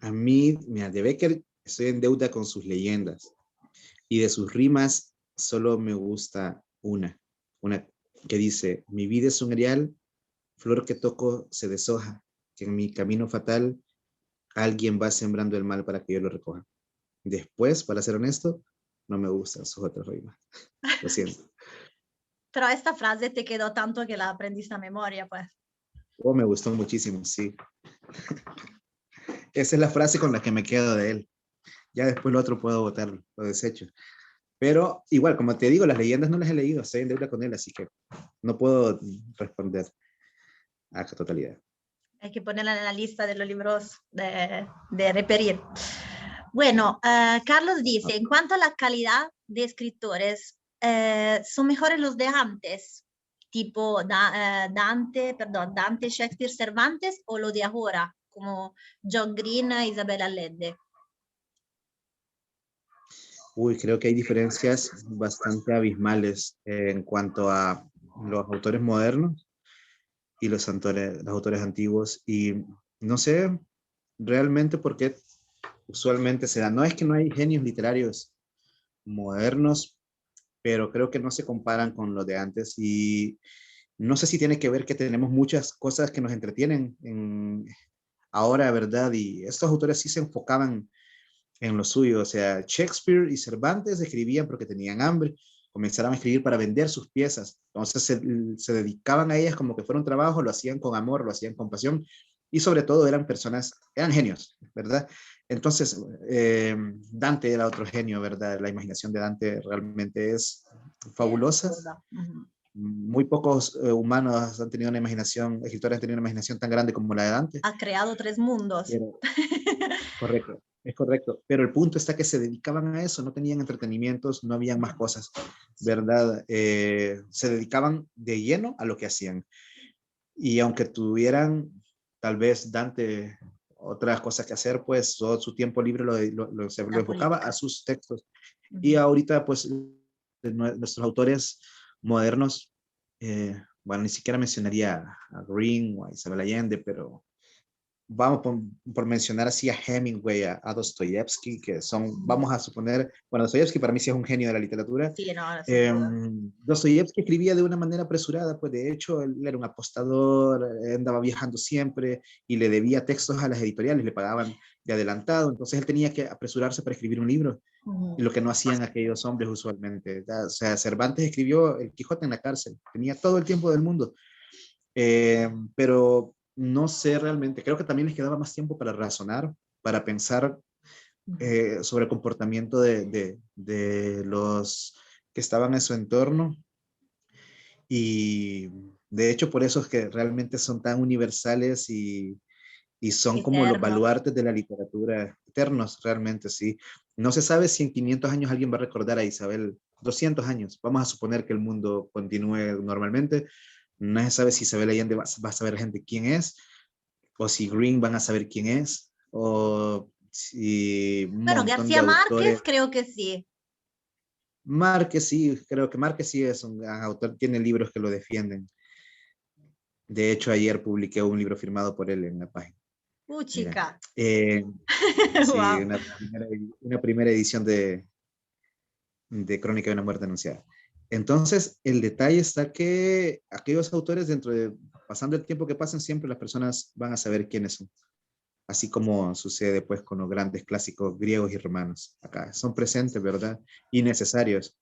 A mí, mira, de Bécquer estoy en deuda con sus leyendas. Y de sus rimas solo me gusta una que dice, mi vida es un grial, flor que toco se deshoja, que en mi camino fatal alguien va sembrando el mal para que yo lo recoja. Después, para ser honesto, no me gustan sus otras rimas. Lo siento. Pero esta frase te quedó tanto que la aprendiste a memoria, pues. Oh, me gustó muchísimo, sí. Esa es la frase con la que me quedo de él. Ya después lo otro puedo votarlo, lo desecho. Pero igual, como te digo, las leyendas no las he leído, estoy en deuda con él, así que no puedo responder a la totalidad. Hay que ponerla en la lista de los libros de repetir. Bueno, Carlos dice, en cuanto a la calidad de escritores, ¿son mejores los de antes? Tipo Dante, Shakespeare, Cervantes, o lo de ahora, como John Green, Isabel Allende? Uy, creo que hay diferencias bastante abismales en cuanto a los autores modernos y los autores antiguos. Y no sé realmente por qué usualmente se da. No es que no hay genios literarios modernos, pero creo que no se comparan con los de antes. Y no sé si tiene que ver que tenemos muchas cosas que nos entretienen ahora, ¿verdad? Y estos autores sí se enfocaban en lo suyo. O sea, Shakespeare y Cervantes escribían porque tenían hambre, comenzaron a escribir para vender sus piezas, entonces se dedicaban a ellas como que fuera un trabajo, lo hacían con amor, lo hacían con pasión, y sobre todo eran genios, ¿verdad? Entonces, Dante era otro genio, ¿verdad? La imaginación de Dante realmente es fabulosa. Muy pocos humanos han tenido una imaginación, escritores han tenido una imaginación tan grande como la de Dante. Ha creado 3 mundos. Pero, correcto, es correcto. Pero el punto está que se dedicaban a eso, no tenían entretenimientos, no habían más cosas, ¿verdad? Se dedicaban de lleno a lo que hacían. Y aunque tuvieran, tal vez Dante, otras cosas que hacer, pues todo su tiempo libre lo enfocaba a sus textos. Y ahorita, pues, nuestros autores modernos, bueno, ni siquiera mencionaría a Green o a Isabel Allende, pero vamos por mencionar así a Hemingway, a Dostoyevsky, que son, vamos a suponer, bueno, Dostoyevsky para mí sí es un genio de la literatura. Sí, no, Dostoyevsky escribía de una manera apresurada, pues de hecho él era un apostador, andaba viajando siempre y le debía textos a las editoriales, le pagaban de adelantado, entonces él tenía que apresurarse para escribir un libro, y lo que no hacían aquellos hombres usualmente, ¿verdad? O sea, Cervantes escribió El Quijote en la cárcel, tenía todo el tiempo del mundo, pero no sé realmente, creo que también les quedaba más tiempo para razonar, para pensar sobre el comportamiento de los que estaban en su entorno, y de hecho por eso es que realmente son tan universales y son como los baluartes de la literatura, eternos realmente, sí. No se sabe si en 500 años alguien va a recordar a Isabel, 200 años, vamos a suponer que el mundo continúe normalmente, no se sabe si Isabel Allende va a saber gente quién es, o si Green van a saber quién es, o Sí, un Bueno, montón de García Márquez autores. creo que sí. Márquez sí, creo que Márquez sí es un gran autor, tiene libros que lo defienden. De hecho, ayer publiqué un libro firmado por él en la página. Mira, Chica. sí, Wow. una primera edición de Crónica de una muerte anunciada. Entonces, el detalle está que aquellos autores, pasando el tiempo que pasen, siempre las personas van a saber quiénes son. Así como sucede pues con los grandes clásicos griegos y romanos. Acá son presentes, ¿verdad? Y necesarios.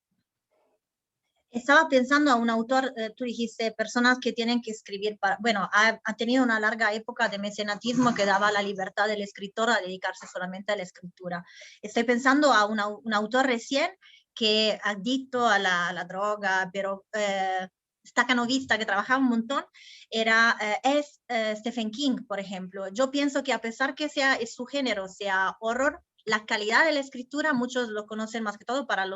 Estaba pensando a un autor, tú dijiste, personas que tienen que escribir para, bueno, ha tenido una larga época de mecenatismo que daba la libertad del escritor a dedicarse solamente a la escritura. Estoy pensando a un autor recién que adicto a la droga, pero stacanovista, que trabajaba un montón, es Stephen King, por ejemplo. Yo pienso que a pesar que su género sea horror, la calidad de la escritura, muchos lo conocen más que todo para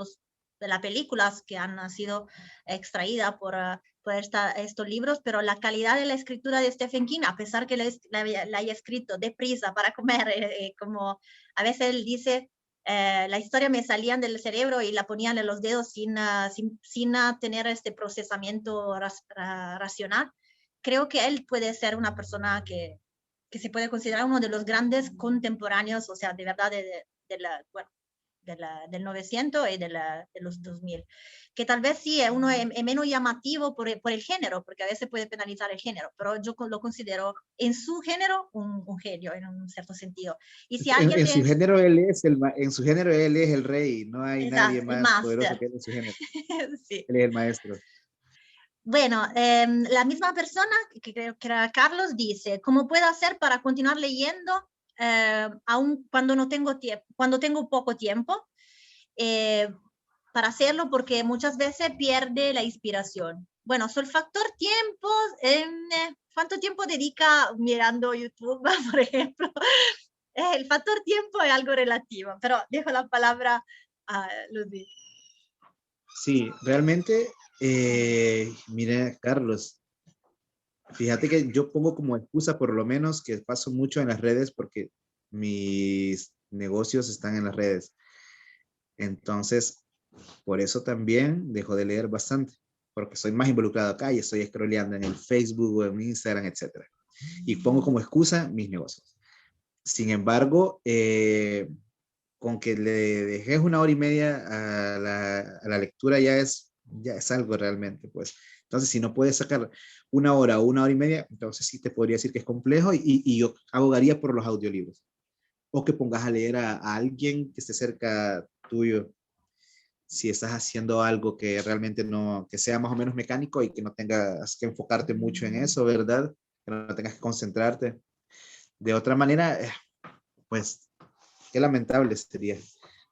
de las películas que han sido extraídas por estos libros, pero la calidad de la escritura de Stephen King, a pesar que la haya escrito deprisa para comer, como a veces él dice, la historia me salían del cerebro y la ponían en los dedos sin tener este procesamiento racional. Creo que él puede ser una persona que se puede considerar uno de los grandes contemporáneos, o sea, de verdad, bueno, del 900 y de los 2000, que tal vez sí uno es menos llamativo por el género, porque a veces puede penalizar el género, pero yo lo considero en su género un genio, en un cierto sentido. Y si alguien En su género en su género él es el rey, no hay nadie el más poderoso máster. que él en su género. Sí. Él es el maestro. Bueno, la misma persona, que creo que era Carlos, dice, ¿cómo puedo hacer para continuar leyendo aún cuando no tengo tiempo, cuando tengo poco tiempo? Para hacerlo, porque muchas veces pierde la inspiración. Bueno, sobre el factor tiempo, ¿cuánto tiempo dedica mirando YouTube, por ejemplo? El factor tiempo es algo relativo, pero dejo la palabra a Ludwig. Sí, realmente, mira, Carlos, fíjate que yo pongo como excusa por lo menos que paso mucho en las redes porque mis negocios están en las redes. Entonces, por eso también dejo de leer bastante, porque soy más involucrado acá y estoy scrolleando en el Facebook o en Instagram, etc. Y pongo como excusa mis negocios. Sin embargo, con que le dejes 1 hora y media a la lectura ya es algo realmente, pues. Entonces, si no puedes sacar 1 hora o 1 hora y media, entonces sí te podría decir que es complejo y yo abogaría por los audiolibros. O que pongas a leer a alguien que esté cerca tuyo, si estás haciendo algo que realmente no, que sea más o menos mecánico y que no tengas que enfocarte mucho en eso, ¿verdad? Que no tengas que concentrarte. De otra manera, pues, qué lamentable sería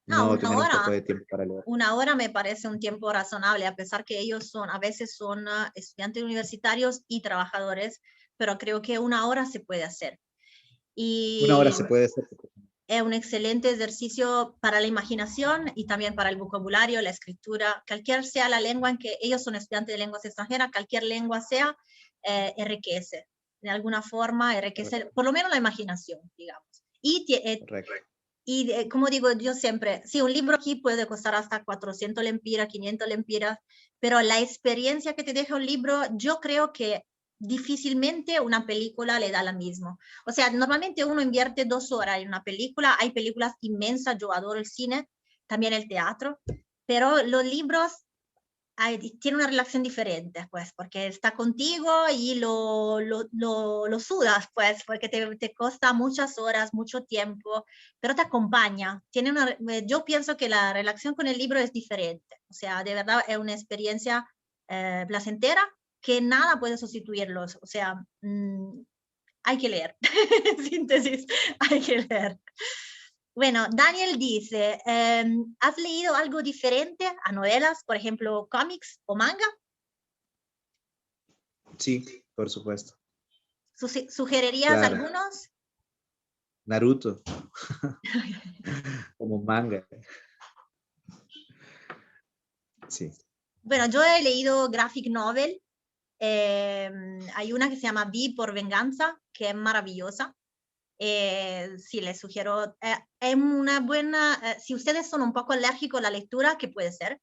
No, no tener un poco de tiempo para leer. 1 hora me parece un tiempo razonable, a pesar que ellos a veces son estudiantes universitarios y trabajadores, pero creo que 1 hora se puede hacer. 1 hora se puede hacer. Es un excelente ejercicio para la imaginación y también para el vocabulario, la escritura, cualquier sea la lengua en que ellos son estudiantes de lenguas extranjeras, cualquier lengua sea, enriquece. De alguna forma enriquece, por lo menos la imaginación, digamos. Y como digo yo siempre, sí, un libro aquí puede costar hasta 400 lempiras, 500 lempiras, pero la experiencia que te deja un libro, yo creo que difícilmente una película le da la misma. O sea, normalmente uno invierte 2 horas en una película, hay películas inmensas, yo adoro el cine, también el teatro, pero los libros tiene una relación diferente, pues, porque está contigo y lo sudas, pues, porque te cuesta muchas horas, mucho tiempo, pero te acompaña. Yo pienso que la relación con el libro es diferente, o sea, de verdad es una experiencia placentera que nada puede sustituirlo, o sea, hay que leer. Síntesis, hay que leer. Bueno, Daniel dice, ¿has leído algo diferente a novelas, por ejemplo, cómics o manga? Sí, por supuesto. ¿Sugerirías Claro. algunos? Naruto. Como manga. Sí. Bueno, yo he leído graphic novel. Hay una que se llama V por Venganza, que es maravillosa. Sí, les sugiero, es una buena, si ustedes son un poco alérgicos a la lectura, que puede ser,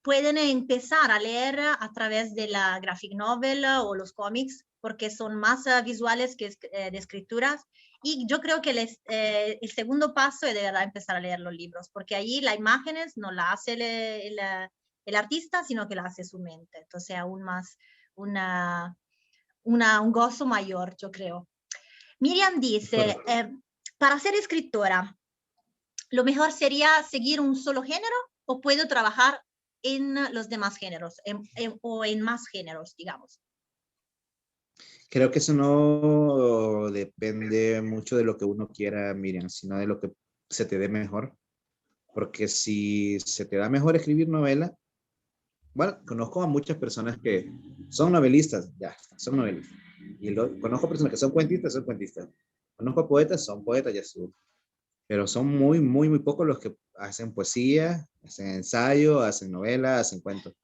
pueden empezar a leer a través de la graphic novel o los cómics, porque son más visuales que de escrituras. Y yo creo que el segundo paso es de verdad empezar a leer los libros, porque allí las imágenes no la hace el artista, sino que la hace su mente. Entonces, aún más un gozo mayor, yo creo. Miriam dice, para ser escritora, ¿lo mejor sería seguir un solo género o puedo trabajar en los demás géneros o en más géneros, digamos? Creo que eso no depende mucho de lo que uno quiera, Miriam, sino de lo que se te dé mejor. Porque si se te da mejor escribir novela, bueno, conozco a muchas personas que son novelistas, ya, son novelistas. Y conozco personas que son cuentistas, son cuentistas. Conozco poetas, son poetas, ya estuvo. Pero son muy, muy, muy pocos los que hacen poesía, hacen ensayo, hacen novela, hacen cuentos.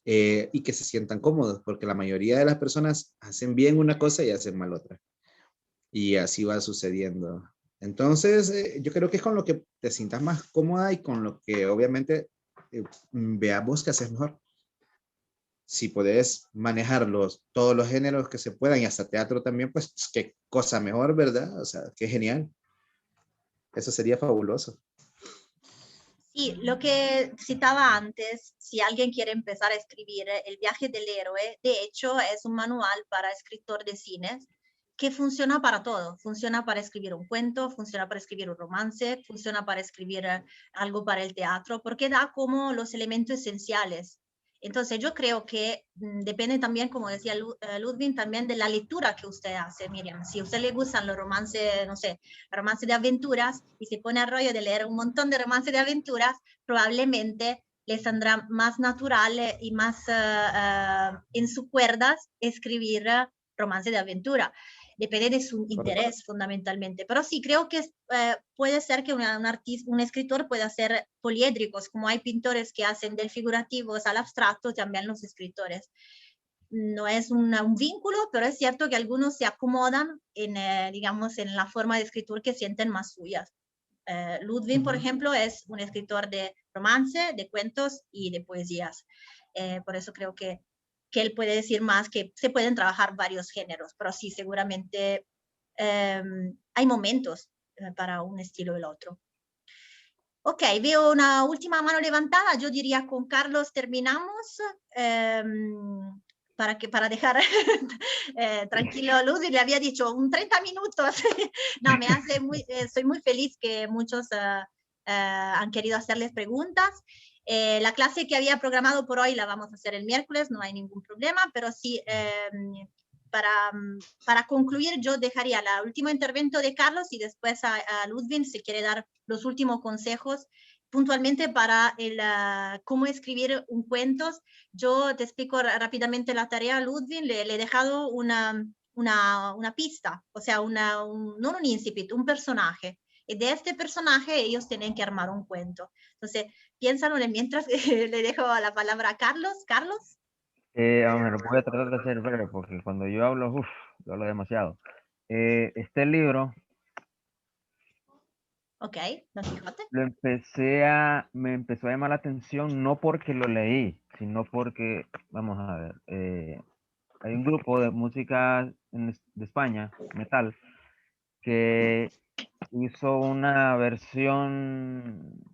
Y que se sientan cómodos, porque la mayoría de las personas hacen bien una cosa y hacen mal otra. Y así va sucediendo. Entonces, yo creo que es con lo que te sientas más cómoda y con lo que obviamente veamos que haces mejor. Si podés manejar todos los géneros que se puedan y hasta teatro también, pues qué cosa mejor, ¿verdad? O sea, qué genial. Eso sería fabuloso. Sí, lo que citaba antes, si alguien quiere empezar a escribir El viaje del héroe, de hecho es un manual para escritor de cines que funciona para todo. Funciona para escribir un cuento, funciona para escribir un romance, funciona para escribir algo para el teatro, porque da como los elementos esenciales. Entonces yo creo que depende también, como decía Ludwig, también de la lectura que usted hace, Miriam. Si a usted le gustan los romances, no sé, romances de aventuras y se pone al rollo de leer un montón de romances de aventuras, probablemente les saldrá más natural y más en sus cuerdas escribir romances de aventura. Depende de su interés fundamentalmente. Pero sí, creo que puede ser que un escritor pueda ser poliédricos, como hay pintores que hacen del figurativo al abstracto, también los escritores. No es un vínculo, pero es cierto que algunos se acomodan digamos, en la forma de escritura que sienten más suyas. Ludwig, por ejemplo, es un escritor de romance, de cuentos y de poesías. Por eso creo que él puede decir más que se pueden trabajar varios géneros, pero sí, seguramente hay momentos para un estilo y el otro. Ok, veo una última mano levantada. Yo diría con Carlos terminamos. Para dejar tranquilo a Luz, y le había dicho un 30 minutos. No, soy muy feliz que muchos han querido hacerles preguntas. La clase que había programado por hoy la vamos a hacer el miércoles, no hay ningún problema, pero sí, para concluir, yo dejaría la última intervención de Carlos y después a Ludwig si quiere dar los últimos consejos puntualmente para cómo escribir un cuento. Yo te explico rápidamente la tarea, Ludwig. Le he dejado una pista, o sea, no un incipit, un personaje. Y de este personaje ellos tienen que armar un cuento. Entonces, piénsalo mientras le dejo la palabra a Carlos. Carlos. Lo voy a tratar de hacer breve porque cuando yo hablo, yo hablo demasiado. Este libro Ok, Don Quijote. me empezó a llamar la atención no porque lo leí, sino porque, vamos a ver, hay un grupo de música de España, metal, que hizo una versión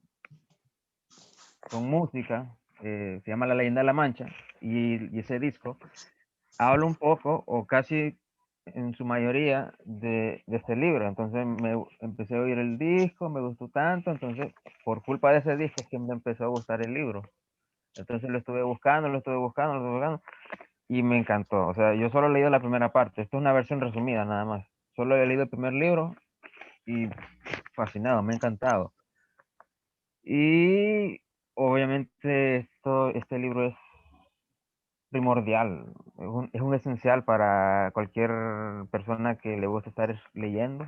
con música, se llama La Leyenda de la Mancha, y ese disco habla un poco, o casi en su mayoría, de este libro. Entonces empecé a oír el disco, me gustó tanto, entonces por culpa de ese disco es que me empezó a gustar el libro. Entonces lo estuve buscando, y me encantó. O sea, yo solo he leído la primera parte, esto es una versión resumida nada más. Solo he leído el primer libro y fascinado, me ha encantado. Y obviamente este libro es primordial, es un esencial para cualquier persona que le guste estar leyendo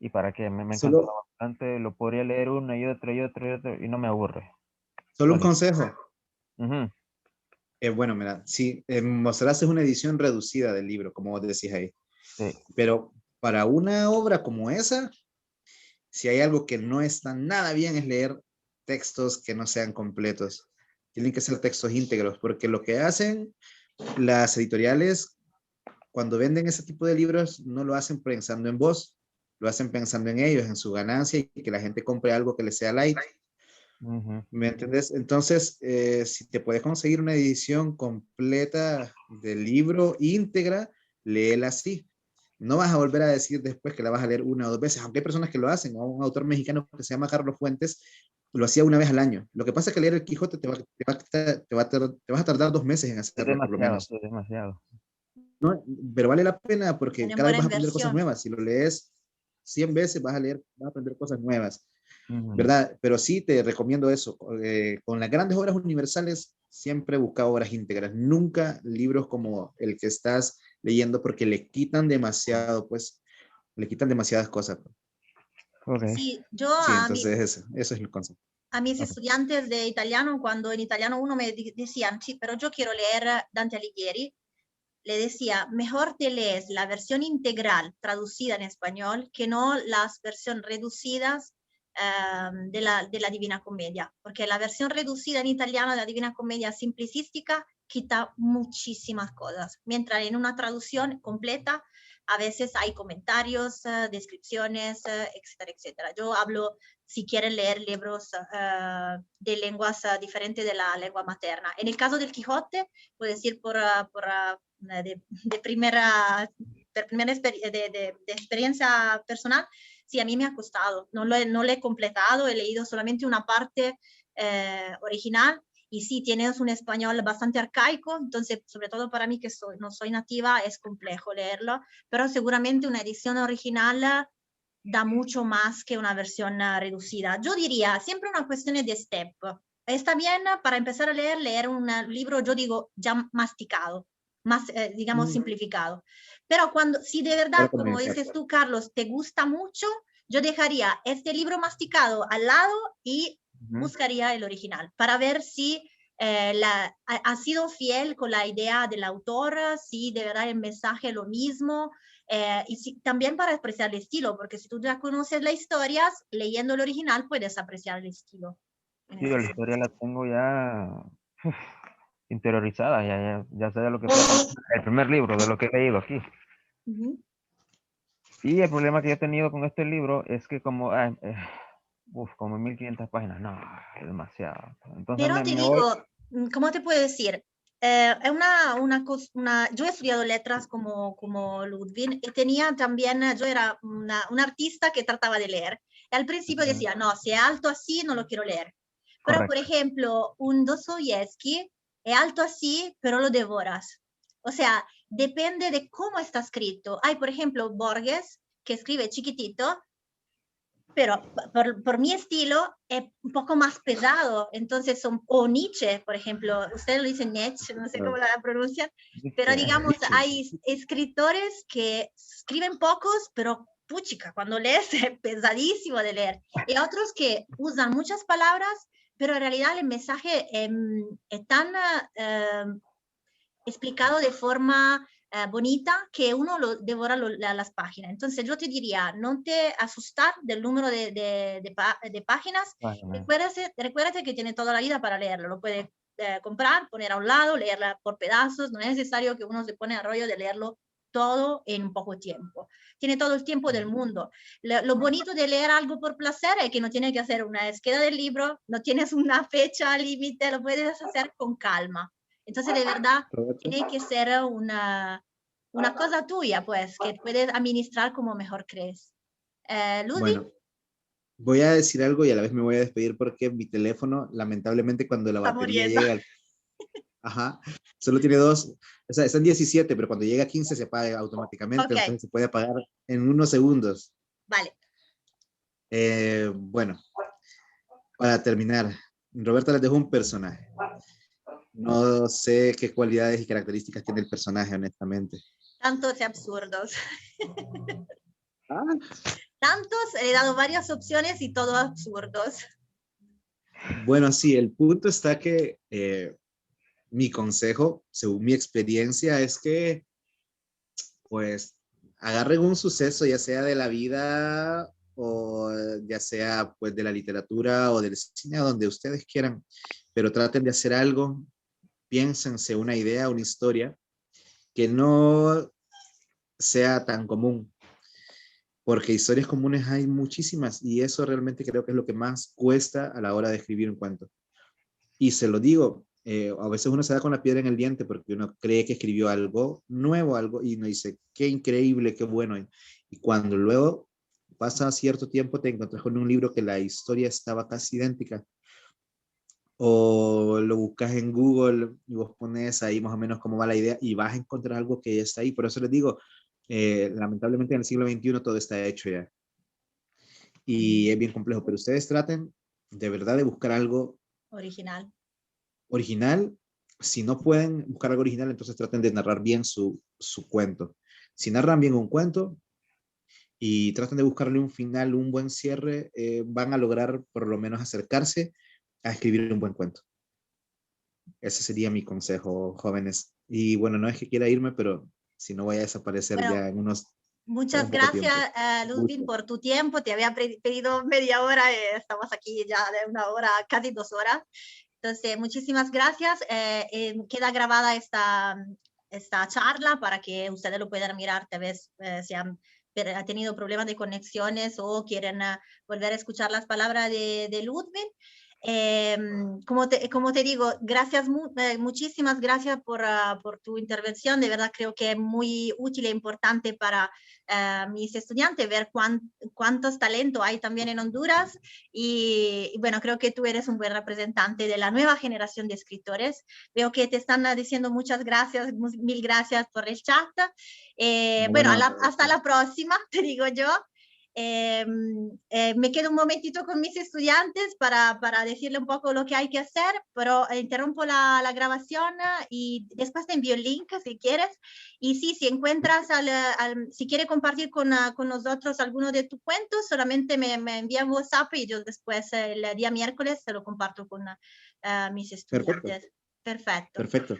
y para que me encanta bastante, lo podría leer uno y otro y otro y otro y no me aburre. Solo un consejo. Uh-huh. Bueno, mira, sí, mostraste una edición reducida del libro, como vos decís ahí. Sí. Pero para una obra como esa, si hay algo que no está nada bien es leer textos que no sean completos. Tienen que ser textos íntegros, porque lo que hacen las editoriales cuando venden ese tipo de libros no lo hacen pensando en vos, lo hacen pensando en ellos, en su ganancia y que la gente compre algo que les sea light. ¿Me entiendes? Entonces, si te puedes conseguir una edición completa del libro íntegra, léela así. No vas a volver a decir después que la vas a leer una o dos veces, aunque hay personas que lo hacen. ¿No? Un autor mexicano que se llama Carlos Fuentes lo hacía una vez al año. Lo que pasa es que leer el Quijote te vas a tardar 2 meses en Es hacerlo, por lo menos. demasiado, es demasiado. ¿No? Pero vale la pena porque Una cada vez buena vas a aprender cosas inversión. nuevas. Si lo lees 100 veces, vas a aprender cosas nuevas. ¿Verdad? Pero sí te recomiendo eso. Con las grandes obras universales, siempre busca obras íntegras. Nunca libros como el que estás leyendo porque le quitan demasiado, pues, le quitan demasiadas cosas. Ok. Sí, yo Sí, entonces eso es el concepto. a mis Ok. estudiantes de italiano, cuando en italiano uno me decían, sí, pero yo quiero leer Dante Alighieri, le decía, mejor te lees la versión integral traducida en español que no las versiones reducidas de la Divina Comedia, porque la versión reducida en italiano de la Divina Comedia simplicística quita muchísimas cosas, mientras en una traducción completa a veces hay comentarios, descripciones, etcétera, etcétera. Yo hablo, si quieren leer libros de lenguas diferentes de la lengua materna. En el caso del Quijote, puedo decir de primera experiencia personal, sí, a mí me ha costado. No lo he completado, he leído solamente una parte original. Y sí, tienes un español bastante arcaico, entonces, sobre todo para mí que no soy nativa, es complejo leerlo, pero seguramente una edición original da mucho más que una versión reducida. Yo diría, siempre una cuestión de step. Está bien para empezar a leer un libro, yo digo, ya masticado, más, digamos, simplificado. Pero si de verdad, como dices tú, Carlos, te gusta mucho, yo dejaría este libro masticado al lado y buscaría el original para ver si ha sido fiel con la idea del autor, si de verdad el mensaje es lo mismo, y también para apreciar el estilo, porque si tú ya conoces la historia, leyendo el original puedes apreciar el estilo. Sí, la historia la tengo ya interiorizada, ya sé de lo que trata el primer libro, de lo que he leído aquí. Y el problema que yo he tenido con este libro es que como 1500 páginas, no, es demasiado. Entonces Pero te digo, ¿cómo te puedo decir? Yo he estudiado letras como Ludwig y tenía también, yo era una artista que trataba de leer. Y al principio decía, no, si es alto así, no lo quiero leer. Pero, Correcto. por ejemplo, un Dostoyevsky es alto así, pero lo devoras. O sea, depende de cómo está escrito. Hay, por ejemplo, Borges, que escribe chiquitito, pero por mi estilo es un poco más pesado. Entonces, o Nietzsche, por ejemplo, ustedes lo dicen Nietzsche, no sé cómo la pronuncian, pero digamos, hay escritores que escriben pocos, pero puchica, cuando lees es pesadísimo de leer. Y otros que usan muchas palabras, pero en realidad el mensaje es tan explicado de forma bonita que uno lo devora las páginas. Entonces yo te diría, no te asustar del número de páginas. Recuérdate que tiene toda la vida para leerlo. Lo puedes comprar, poner a un lado, leerla por pedazos. No es necesario que uno se pone a rollo de leerlo todo en poco tiempo. Tiene todo el tiempo del mundo. Lo bonito de leer algo por placer es que no tienes que hacer una esquela del libro, no tienes una fecha límite, lo puedes hacer con calma. Entonces, de verdad, tiene que ser una cosa tuya, pues, que puedes administrar como mejor crees. Ludwig. Bueno, voy a decir algo y a la vez me voy a despedir porque mi teléfono, lamentablemente, cuando la Está batería muriendo. llega, solo tiene 2, o sea, está en 17, pero cuando llega a 15 se apaga automáticamente, Okay. entonces se puede apagar en unos segundos. Vale. Bueno, para terminar, Roberta les dejó un personaje. No sé qué cualidades y características tiene el personaje, honestamente. Tantos absurdos. Ah. Tantos, he dado varias opciones y todos absurdos. Bueno, sí, el punto está que mi consejo, según mi experiencia, es que, pues, agarren un suceso, ya sea de la vida o ya sea pues de la literatura o del cine, donde ustedes quieran, pero traten de hacer algo, piénsense una idea, una historia que no sea tan común, porque historias comunes hay muchísimas y eso realmente creo que es lo que más cuesta a la hora de escribir un cuento. Y se lo digo, a veces uno se da con la piedra en el diente porque uno cree que escribió algo nuevo, algo, y uno dice, qué increíble, qué bueno. Y cuando luego pasa cierto tiempo, te encuentras con un libro que la historia estaba casi idéntica. O lo buscas en Google y vos pones ahí más o menos cómo va la idea y vas a encontrar algo que ya está ahí. Por eso les digo, lamentablemente en el siglo XXI todo está hecho ya. Y es bien complejo, pero ustedes traten de verdad de buscar algo Original. original. Si no pueden buscar algo original, entonces traten de narrar bien su cuento. Si narran bien un cuento y traten de buscarle un final, un buen cierre, van a lograr por lo menos acercarse a escribir un buen cuento. Ese sería mi consejo, jóvenes. Y bueno, no es que quiera irme, pero si no voy a desaparecer Bueno, ya en muchas un poco tiempo. gracias, Ludwig, por tu tiempo. Te había pedido media hora, estamos aquí ya de 1 hora, casi 2 horas. Entonces, muchísimas gracias. Queda grabada esta charla para que ustedes lo puedan mirar, tal vez si han tenido problemas de conexiones o quieren volver a escuchar las palabras de Ludwig. Como te digo, gracias, muchísimas gracias por tu intervención. De verdad creo que es muy útil e importante para mis estudiantes ver cuántos talentos hay también en Honduras. Y bueno, creo que tú eres un buen representante de la nueva generación de escritores. Veo que te están diciendo muchas gracias, mil gracias por el chat. Bueno, hasta la próxima, te digo yo. Me quedo un momentito con mis estudiantes para decirle un poco lo que hay que hacer, pero interrumpo la grabación y después te envío el link si quieres. Y sí, si encuentras, si quieres compartir con nosotros alguno de tus cuentos, solamente me envía un WhatsApp y yo después el día miércoles se lo comparto con mis estudiantes. Perfecto. Perfecto.